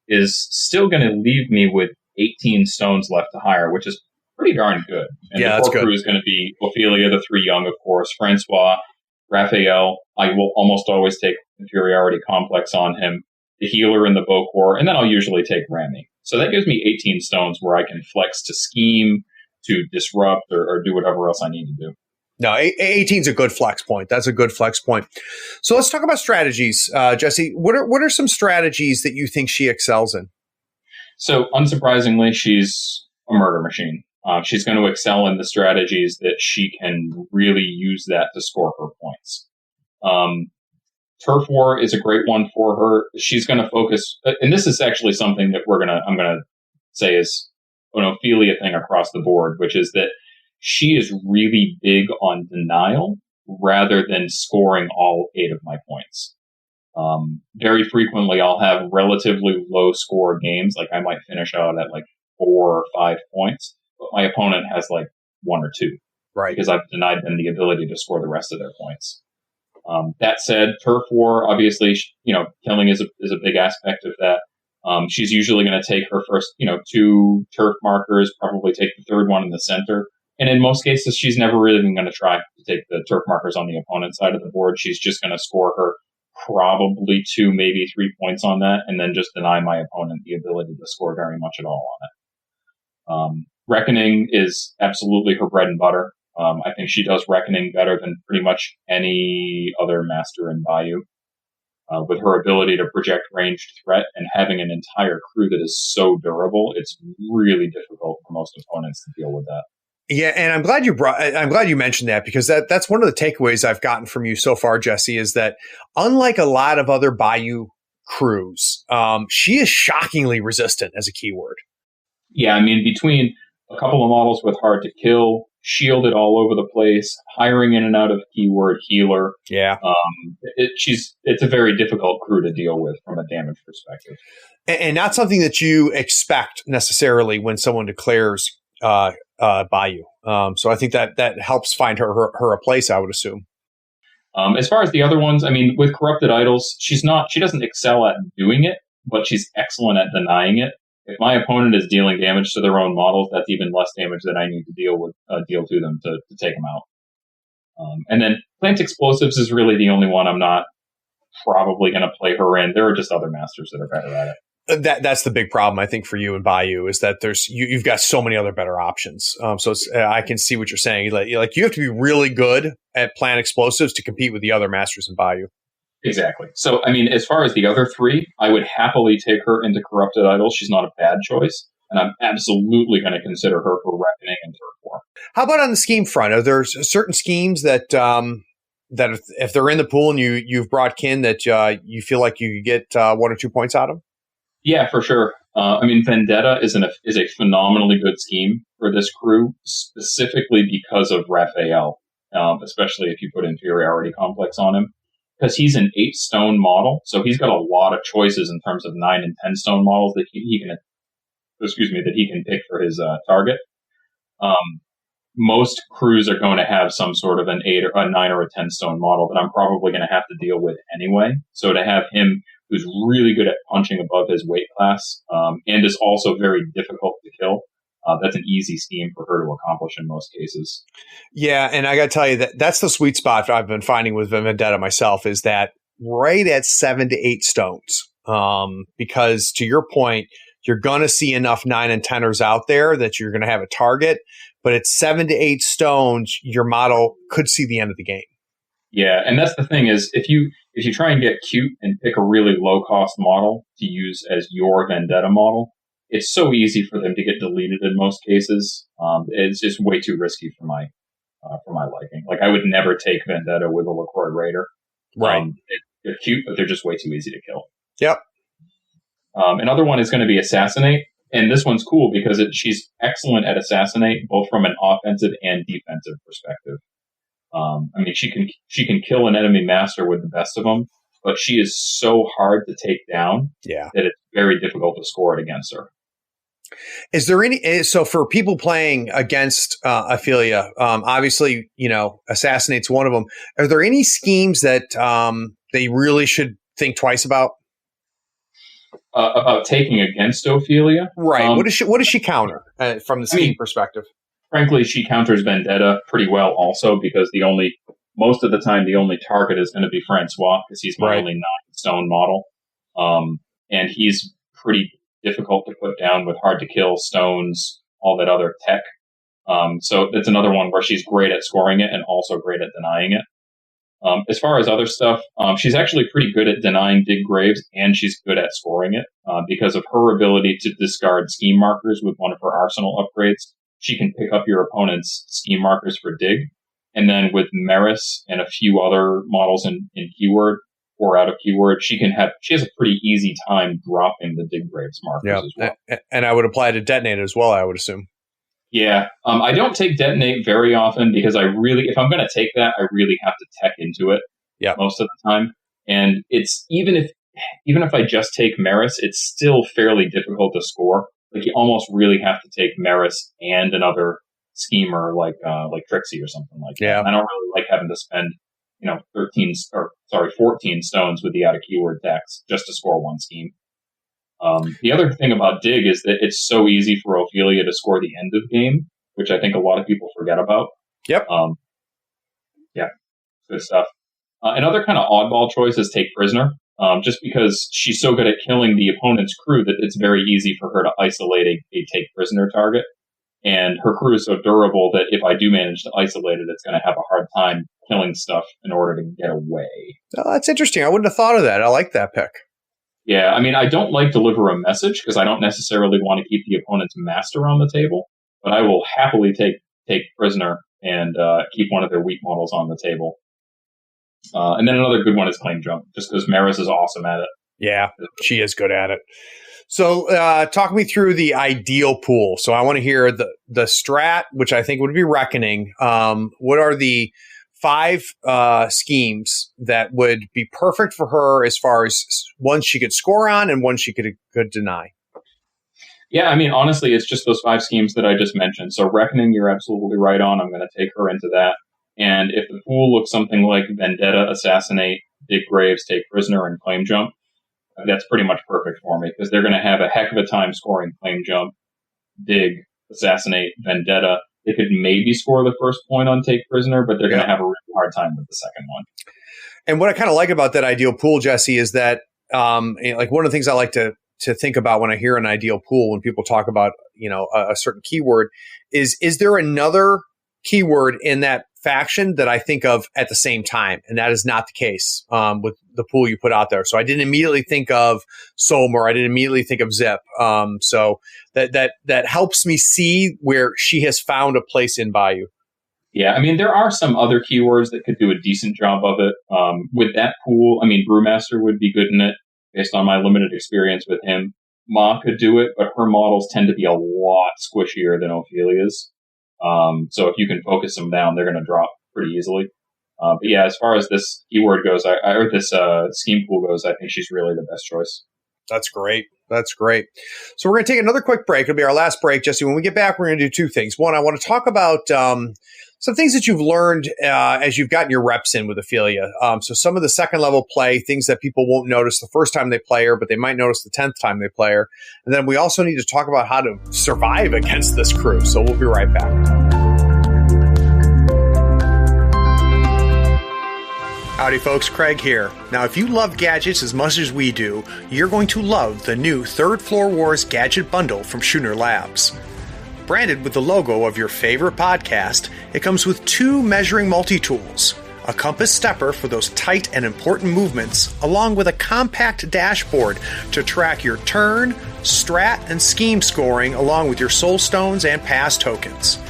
is still going to leave me with 18 stones left to hire, which is pretty darn good. And the core crew is going to be Ophelia, the 3 young, of course, Francois, Raphael. I will almost always take Inferiority Complex on him, the healer in the Bokor, and then I'll usually take Rami. So that gives me 18 stones where I can flex to scheme, to disrupt, or do whatever else I need to do. No, 18 is a good flex point. That's a good flex point. So let's talk about strategies. Jesse, what are some strategies that you think she excels in? So unsurprisingly, she's a murder machine. She's going to excel in the strategies that she can really use that to score her points. Turf War is a great one for her. She's going to focus, and this is actually something that I'm going to say is an Ophelia thing across the board, which is that she is really big on denial rather than scoring all 8 of my points. Very frequently, I'll have relatively low score games. Like I might finish out at like 4 or 5 points, but my opponent has like 1 or 2. Right. Because I've denied them the ability to score the rest of their points. That said, Turf War, obviously, killing is a big aspect of that. She's usually going to take her first, 2 turf markers, probably take the 3rd one in the center. And in most cases, she's never really even going to try to take the turf markers on the opponent's side of the board. She's just going to score her probably 2, maybe 3 points on that, and then just deny my opponent the ability to score very much at all on it. Reckoning is absolutely her bread and butter. I think she does Reckoning better than pretty much any other master in Bayou. With her ability to project ranged threat and having an entire crew that is so durable, it's really difficult for most opponents to deal with that. Yeah, and I'm glad you mentioned that, because that's one of the takeaways I've gotten from you so far, Jesse, is that unlike a lot of other Bayou crews, she is shockingly resistant as a keyword. Yeah, I mean, between a couple of models with hard to kill, shielded all over the place, hiring in and out of keyword healer. Yeah. It's a very difficult crew to deal with from a damage perspective. And not something that you expect necessarily when someone declares Bayou. So I think that helps find her a place, I would assume. As far as the other ones, I mean, with Corrupted Idols, she doesn't excel at doing it, but she's excellent at denying it. If my opponent is dealing damage to their own models, that's even less damage that I need to deal to them to take them out. And then Plant Explosives is really the only one I'm not probably going to play her in. There are just other masters that are better at it. That's the big problem, I think, for you and Bayou is that you've got so many other better options. So I can see what you're saying. Like you have to be really good at Plant Explosives to compete with the other masters in Bayou. Exactly. So, I mean, as far as the other three, I would happily take her into Corrupted Idols. She's not a bad choice. And I'm absolutely going to consider her for Reckoning and Turf War. How about on the scheme front? Are there certain schemes that if they're in the pool and you've brought kin that you feel like you could get 1 or 2 points out of? Yeah, for sure. I mean, Vendetta is a phenomenally good scheme for this crew, specifically because of Raphael, especially if you put Inferiority Complex on him. Because he's an 8-stone model, so he's got a lot of choices in terms of 9 and 10 stone models that he can pick for his target. Most crews are going to have some sort of an 8 or a 9 or a 10 stone model that I'm probably going to have to deal with anyway. So to have him, who's really good at punching above his weight class, and is also very difficult to kill, that's an easy scheme for her to accomplish in most cases. Yeah, and I got to tell you that's the sweet spot I've been finding with Vendetta myself is that right at 7 to 8 stones. Because to your point, you're going to see enough 9 and 10ers out there that you're going to have a target. But at 7 to 8 stones, your model could see the end of the game. Yeah, and that's the thing is if you try and get cute and pick a really low cost model to use as your Vendetta model, it's so easy for them to get deleted in most cases. It's just way too risky for my liking. Like I would never take Vendetta with a LaCroix Raider. Right. They're cute, but they're just way too easy to kill. Yep. Another one is going to be Assassinate. And this one's cool because she's excellent at Assassinate, both from an offensive and defensive perspective. I mean, she can kill an enemy master with the best of them, but she is so hard to take down that it's very difficult to score it against her. Is there so for people playing against Ophelia, obviously, Assassinate's one of them. Are there any schemes that they really should think twice about? About taking against Ophelia? Right. What does she counter from the scheme perspective? Frankly, she counters Vendetta pretty well also because most of the time the only target is going to be Francois because he's my only 9-stone model. And he's pretty difficult to put down with hard to kill stones, all that other tech. So that's another one where she's great at scoring it and also great at denying it. As far as other stuff, she's actually pretty good at denying dig graves and she's good at scoring it because of her ability to discard scheme markers with one of her arsenal upgrades. She can pick up your opponent's scheme markers for dig. And then with Maris and a few other models in keyword or out of keyword, she has a pretty easy time dropping the dig graves markers as well. And I would apply to Detonate as well, I would assume. Yeah. I don't take Detonate very often because if I'm going to take that, I really have to tech into it most of the time. And it's even if I just take Maris, it's still fairly difficult to score. Like you almost really have to take Maris and another schemer like Trixie or something like that. I don't really like having to spend 14 stones with the out of keyword decks just to score one scheme. The other thing about Dig is that it's so easy for Ophelia to score the end of game, which I think a lot of people forget about. Yep. Good stuff. Another kind of oddball choice is take Prisoner, just because she's so good at killing the opponent's crew that it's very easy for her to isolate a take prisoner target. And her crew is so durable that if I do manage to isolate it, it's going to have a hard time killing stuff in order to get away. Oh, that's interesting. I wouldn't have thought of that. I like that pick. Yeah, I mean, I don't like deliver a message because I don't necessarily want to keep the opponent's master on the table, but I will happily take prisoner and keep one of their weak models on the table. And then another good one is claim jump, just because Maris is awesome at it. Yeah, she is good at it. So talk me through the ideal pool. So I want to hear the strat, which I think would be Reckoning. What are the 5 schemes that would be perfect for her as far as ones she could score on and ones she could deny? Yeah, I mean, honestly, it's just those 5 schemes that I just mentioned. So Reckoning, you're absolutely right on. I'm going to take her into that. And if the pool looks something like Vendetta, Assassinate, Dig Graves, Take Prisoner, and Claim Jump, that's pretty much perfect for me, because they're going to have a heck of a time scoring Claim Jump, Dig, Assassinate, Vendetta. They could maybe score the first point on Take Prisoner, but they're going to have a really hard time with the second one. And what I kind of like about that ideal pool, Jesse, is that like one of the things I like to think about when I hear an ideal pool, when people talk about, a certain keyword, is there another keyword in that faction that I think of at the same time? And that is not the case with the pool you put out there. So I didn't immediately think of Solmer. I didn't immediately think of Zip. So that helps me see where she has found a place in Bayou. Yeah, I mean, there are some other keywords that could do a decent job of it. With that pool, I mean, Brewmaster would be good in it, based on my limited experience with him. Ma could do it, but her models tend to be a lot squishier than Ophelia's. So if you can focus them down, they're going to drop pretty easily. But yeah, as far as this keyword goes, or this scheme pool goes, I think she's really the best choice. That's great. That's great. So we're going to take another quick break. It'll be our last break, Jesse. When we get back, we're going to do 2 things. One, I want to talk about some things that you've learned as you've gotten your reps in with Ophelia. So some of the second level play, things that people won't notice the first time they play her, but they might notice the 10th time they play her. And then we also need to talk about how to survive against this crew. So we'll be right back. Howdy folks, Craig here. Now if you love gadgets as much as we do, you're going to love the new Third Floor Wars Gadget Bundle from Schooner Labs. Branded with the logo of your favorite podcast, it comes with 2 measuring multi-tools, a compass stepper for those tight and important movements, along with a compact dashboard to track your turn, strat, and scheme scoring along with your soul stones and pass tokens.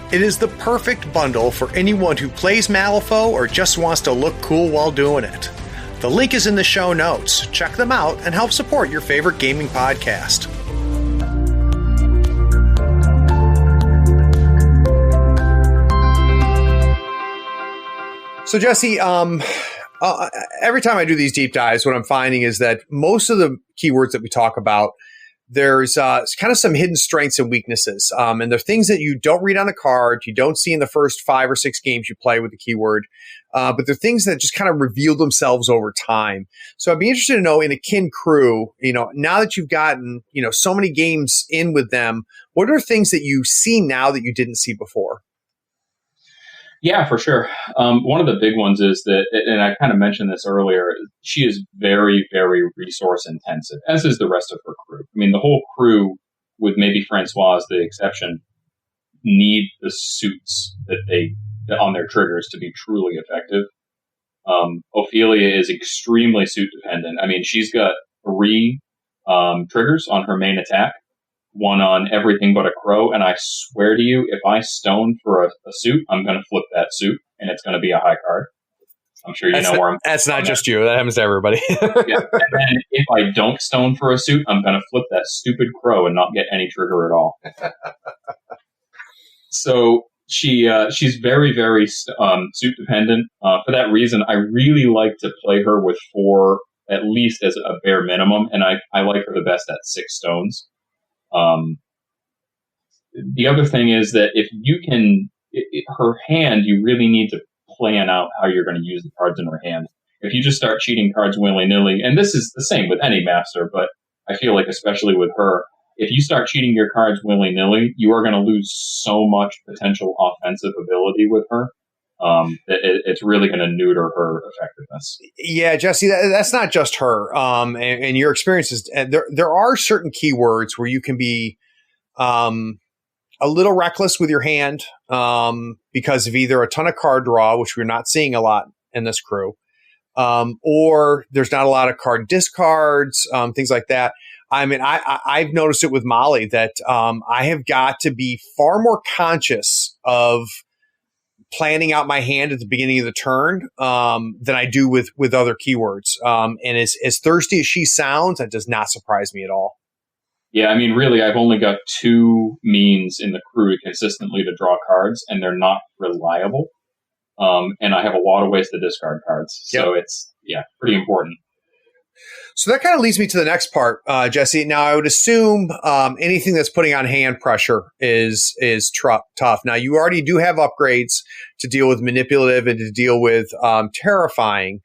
It is the perfect bundle for anyone who plays Malifaux or just wants to look cool while doing it. The link is in the show notes. Check them out and help support your favorite gaming podcast. So Jesse, every time I do these deep dives, what I'm finding is that most of the keywords that we talk about, there's kind of some hidden strengths and weaknesses. And they're things that you don't read on the card, you don't see in the first 5 or 6 games you play with the keyword, but they're things that just kind of reveal themselves over time. So I'd be interested to know, in a kin crew, now that you've gotten, so many games in with them, what are things that you see now that you didn't see before? Yeah, for sure. One of the big ones is that, and I kind of mentioned this earlier, she is very, very resource intensive, as is the rest of her crew. I mean, the whole crew, with maybe Francois as the exception, need the suits that on their triggers to be truly effective. Ophelia is extremely suit dependent. I mean, she's got 3 triggers on her main attack, 1 on everything but a crow, and I swear to you, if I stone for a suit, I'm going to flip that suit, and it's going to be a high card. I'm sure you know where I'm. That's not just you. That happens to everybody. Yeah. And then if I don't stone for a suit, I'm going to flip that stupid crow and not get any trigger at all. So she's very, very suit dependent. For that reason, I really like to play her with 4, at least as a bare minimum, and I like her the best at 6 stones. The other thing is that if you can, her hand, you really need to plan out how you're going to use the cards in her hand. If you just start cheating cards willy-nilly, and this is the same with any master, but I feel like especially with her, if you start cheating your cards willy-nilly, you are going to lose so much potential offensive ability with her. It's really going to neuter her effectiveness. Yeah, Jesse, that's not just her. And your experiences, there are certain keywords where you can be a little reckless with your hand because of either a ton of card draw, which we're not seeing a lot in this crew, or there's not a lot of card discards, things like that. I mean, I've noticed it with Molly that I have got to be far more conscious of planning out my hand at the beginning of the turn than I do with other keywords. And as thirsty as she sounds, that does not surprise me at all. Yeah, I mean, really, I've only got 2 means in the crew consistently to draw cards, and they're not reliable. And I have a lot of ways to discard cards. So It's pretty important. So that kind of leads me to the next part, Jesse. Now, I would assume anything that's putting on hand pressure is tough. Now, you already do have upgrades to deal with manipulative and to deal with terrifying.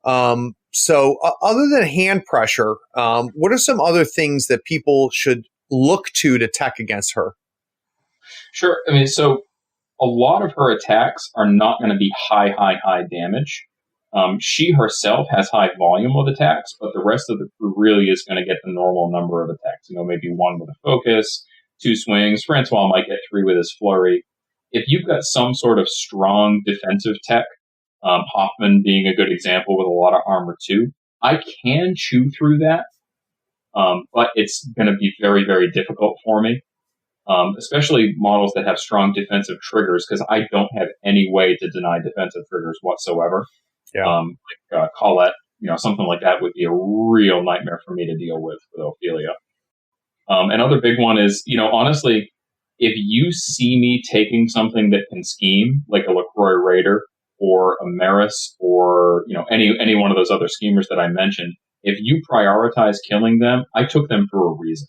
So other than hand pressure, what are some other things that people should look to tech against her? Sure. I mean, so a lot of her attacks are not going to be high damage. She herself has high volume of attacks, but the rest of the crew really is going to get the normal number of attacks. Maybe 1 with a focus, 2 swings. Francois might get 3 with his flurry. If you've got some sort of strong defensive tech, Hoffman being a good example with a lot of armor too, I can chew through that, but it's going to be very, very difficult for me. Especially models that have strong defensive triggers, because I don't have any way to deny defensive triggers whatsoever. Yeah. Like Colette, something like that would be a real nightmare for me to deal with Ophelia. Another big one is, honestly, if you see me taking something that can scheme, like a LaCroix Raider or a Maris or, any one of those other schemers that I mentioned, if you prioritize killing them, I took them for a reason.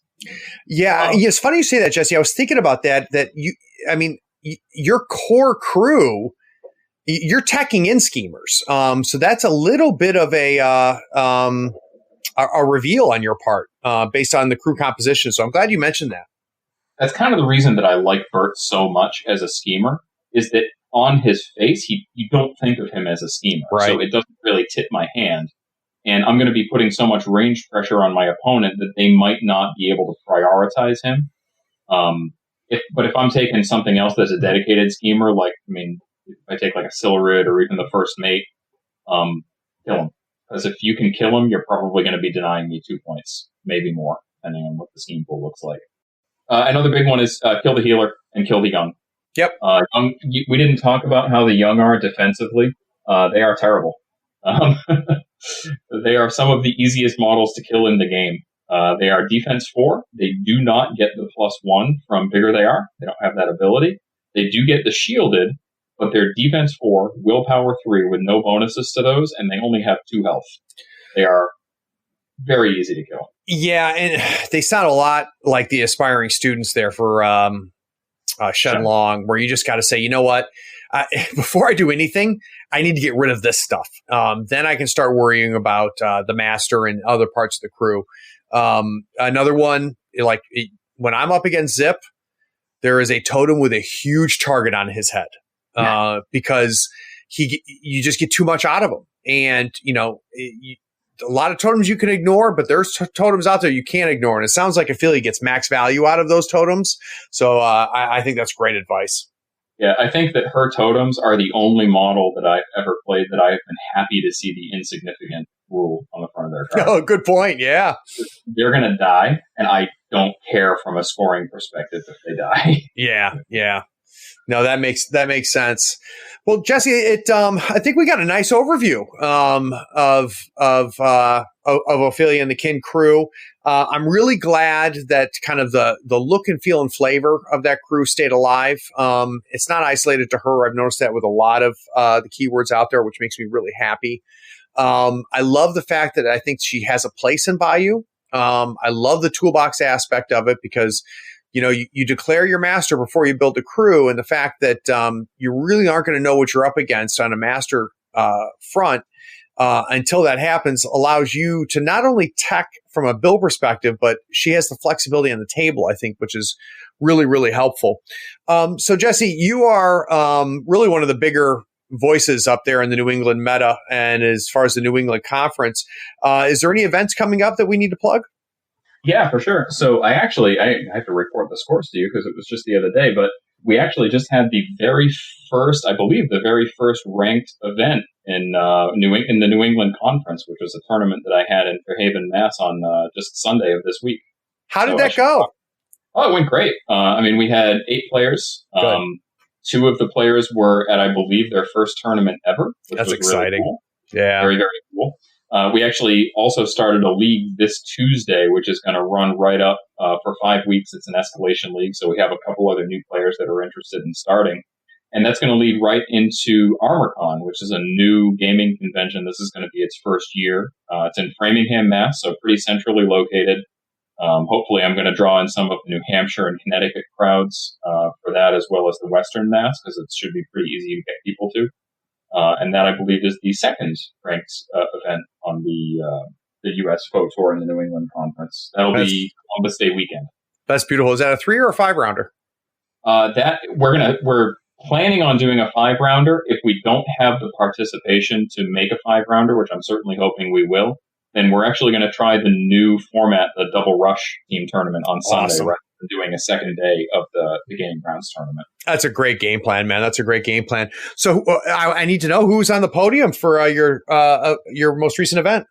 Yeah, it's funny you say that, Jesse. I was thinking about that your core crew, you're teching in schemers. So that's a little bit of a reveal on your part based on the crew composition. So I'm glad you mentioned that. That's kind of the reason that I like Bert so much as a schemer, is that on his face, you don't think of him as a schemer. Right. So it doesn't really tip my hand. And I'm going to be putting so much range pressure on my opponent that they might not be able to prioritize him. But if I'm taking something else that's a dedicated schemer, if I take like a Silurid or even the First Mate, kill him. Because if you can kill him, you're probably going to be denying me 2 points, maybe more, depending on what the scheme pool looks like. Another big one is kill the healer and kill the young. Yep. We didn't talk about how the young are defensively. They are terrible. They are some of the easiest models to kill in the game. They are defense 4. They do not get the +1 from bigger they are. They don't have that ability. They do get the shielded, but they're defense 4, willpower 3 with no bonuses to those, and they only have 2 health. They are very easy to kill. Yeah, and they sound a lot like the aspiring students there for Shenlong, where you just got to say, you know what? Before I do anything, I need to get rid of this stuff. Then I can start worrying about the master and other parts of the crew. Another one, like when I'm up against Zip, there is a totem with a huge target on his head because you just get too much out of him. And, a lot of totems you can ignore, but there's totems out there you can't ignore. And it sounds like Ophelia gets max value out of those totems. So I think that's great advice. Yeah, I think that her totems are the only model that I've ever played that I've been happy to see the insignificant rule on the front of their card. Oh, good point. Yeah. They're going to die, and I don't care from a scoring perspective if they die. Yeah. No, that makes sense. Well, Jesse, I think we got a nice overview of Ophelia and the Kin crew. I'm really glad that kind of the look and feel and flavor of that crew stayed alive. It's not isolated to her. I've noticed that with a lot of the keywords out there, which makes me really happy. I love the fact that I think she has a place in Bayou. I love the toolbox aspect of it because you declare your master before you build a crew, and the fact that you really aren't going to know what you're up against on a master front until that happens allows you to not only tech from a build perspective, but she has the flexibility on the table, I think, which is really, really helpful. So, Jesse, you are really one of the bigger voices up there in the New England meta, and as far as the New England Conference, is there any events coming up that we need to plug? Yeah, for sure. So I have to report the scores to you because it was just the other day, but we actually just had the very first ranked event in the New England Conference, which was a tournament that I had in Fairhaven, Mass on just Sunday of this week. How did that go? Oh, it went great. We had 8 players. 2 of the players were at, I believe, their first tournament ever. That's exciting. Really cool. Yeah. Very, very cool. We actually also started a league this Tuesday, which is going to run right up for 5 weeks. It's an escalation league, so we have a couple other new players that are interested in starting. And that's going to lead right into ArmorCon, which is a new gaming convention. This is going to be its first year. It's in Framingham, Mass., so pretty centrally located. Hopefully I'm going to draw in some of the New Hampshire and Connecticut crowds for that, as well as the Western Mass, because it should be pretty easy to get people to. And that, I believe, is the second ranked event on the U.S. Faux Tour in the New England Conference. That'll be Columbus Day weekend. That's beautiful. Is that a 3 or a 5-rounder? That we're planning on doing a 5-rounder. If we don't have the participation to make a 5-rounder, which I'm certainly hoping we will, then we're actually going to try the new format, the Double Rush team tournament on Sunday, rather than doing a second day of the Game Grounds tournament. That's a great game plan, man. That's a great game plan. So I need to know who's on the podium for your most recent event.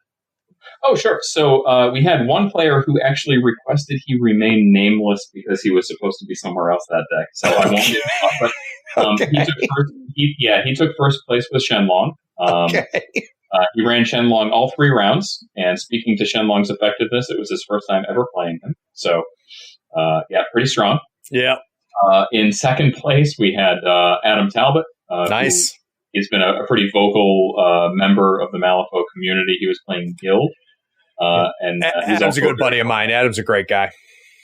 Oh, sure. So we had one player who actually requested he remain nameless because he was supposed to be somewhere else that day. So I won't give him up. But he took first place with Shenlong. He ran Shenlong all 3 rounds. And speaking to Shenlong's effectiveness, it was his first time ever playing him. So, pretty strong. Yeah. In second place, we had Adam Talbot. Nice. He's been a pretty vocal member of the Malifaux community. He was playing Guild. And Adam's a good buddy of mine. Adam's a great guy.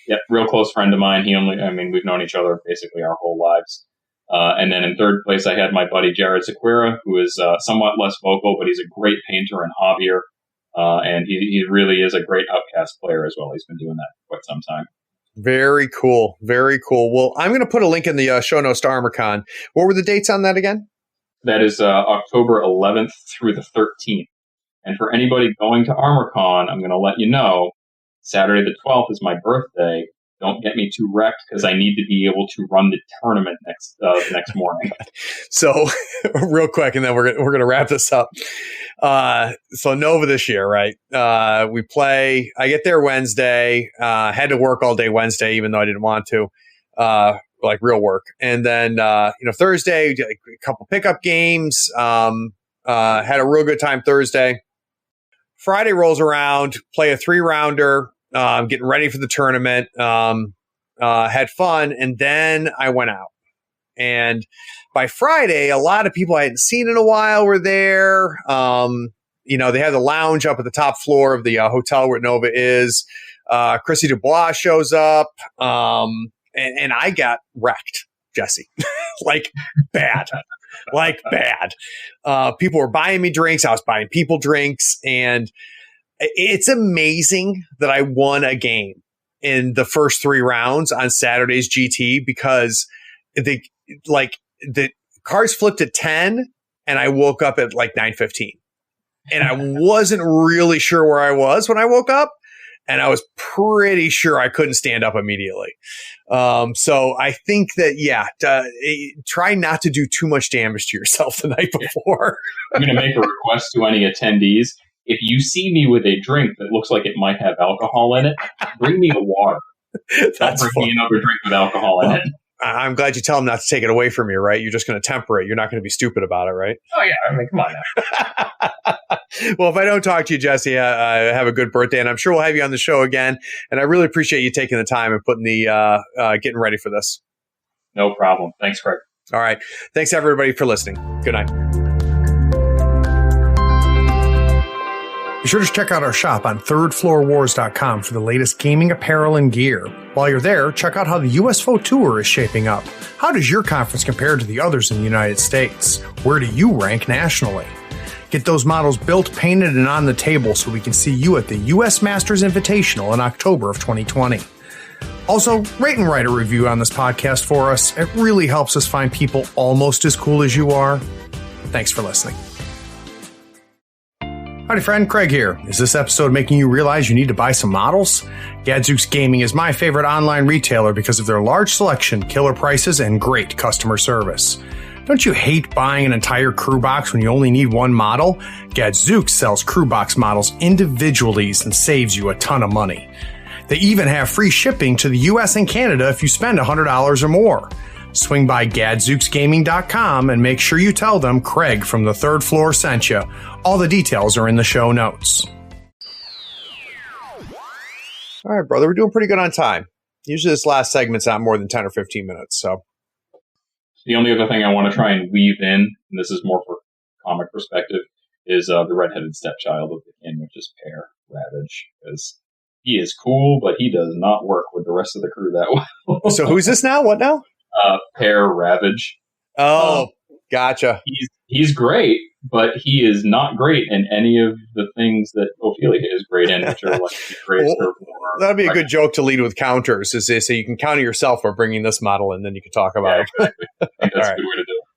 Yep, real close friend of mine. We've known each other basically our whole lives. And then in third place, I had my buddy Jared Sequeira, who is somewhat less vocal, but he's a great painter and hobbier. And he really is a great Outcast player as well. He's been doing that for quite some time. Very cool. Very cool. Well, I'm going to put a link in the show notes to ArmorCon. What were the dates on that again? That is October 11th through the 13th. And for anybody going to ArmorCon, I'm going to let you know, Saturday the 12th is my birthday. Don't get me too wrecked because I need to be able to run the tournament next morning. So real quick, and then we're going to wrap this up. So Nova this year, right? We play. I get there Wednesday. Had to work all day Wednesday, even though I didn't want to. Like real work. And then Thursday, a couple pickup games. Had a real good time Thursday. Friday rolls around, play a 3-rounder. Getting ready for the tournament, had fun, and then I went out. And by Friday, a lot of people I hadn't seen in a while were there. They had the lounge up at the top floor of the hotel where Nova is. Chrissy Dubois shows up, and I got wrecked, Jesse. Like bad. People were buying me drinks. I was buying people drinks, and it's amazing that I won a game in the first 3 rounds on Saturday's GT because the cards flipped at 10 and I woke up at like 9:15. And I wasn't really sure where I was when I woke up. And I was pretty sure I couldn't stand up immediately. So I think that, try not to do too much damage to yourself the night before. I'm going to make a request to any attendees. If you see me with a drink that looks like it might have alcohol in it, bring me a water. Don't bring me another drink with alcohol in it. I'm glad you tell them not to take it away from you, right? You're just going to temper it. You're not going to be stupid about it, right? Oh, yeah. Come on now. Well, if I don't talk to you, Jesse, have a good birthday, and I'm sure we'll have you on the show again. And I really appreciate you taking the time and putting getting ready for this. No problem. Thanks, Craig. All right. Thanks, everybody, for listening. Good night. Be sure to check out our shop on thirdfloorwars.com for the latest gaming apparel and gear. While you're there, check out how the US Faux Tour is shaping up. How does your conference compare to the others in the United States? Where do you rank nationally? Get those models built, painted, and on the table so we can see you at the US Masters Invitational in October of 2020. Also, rate and write a review on this podcast for us. It really helps us find people almost as cool as you are. Thanks for listening. Howdy friend, Craig here. Is this episode making you realize you need to buy some models? Gadzooks Gaming is my favorite online retailer because of their large selection, killer prices, and great customer service. Don't you hate buying an entire crew box when you only need one model? Gadzooks sells crew box models individually and saves you a ton of money. They even have free shipping to the US and Canada if you spend $100 or more. Swing by gadzooksgaming.com and make sure you tell them Craig from the Third Floor sent you. All the details are in the show notes. All right, brother, we're doing pretty good on time. Usually this last segment's not more than 10 or 15 minutes, so. the only other thing I want to try and weave in, and this is more for comic perspective, is the redheaded stepchild of the king, which is Pear Ravage, because he is cool, but he does not work with the rest of the crew that well. So who's this now? What now? Pear Ravage. Oh, gotcha. He's great, but he is not great in any of the things that Ophelia is great in, which are like great. That'd be a good joke to lead with counters, is they say you can counter yourself by bringing this model, and then you can talk about it. Exactly. I think that's a good way to do it.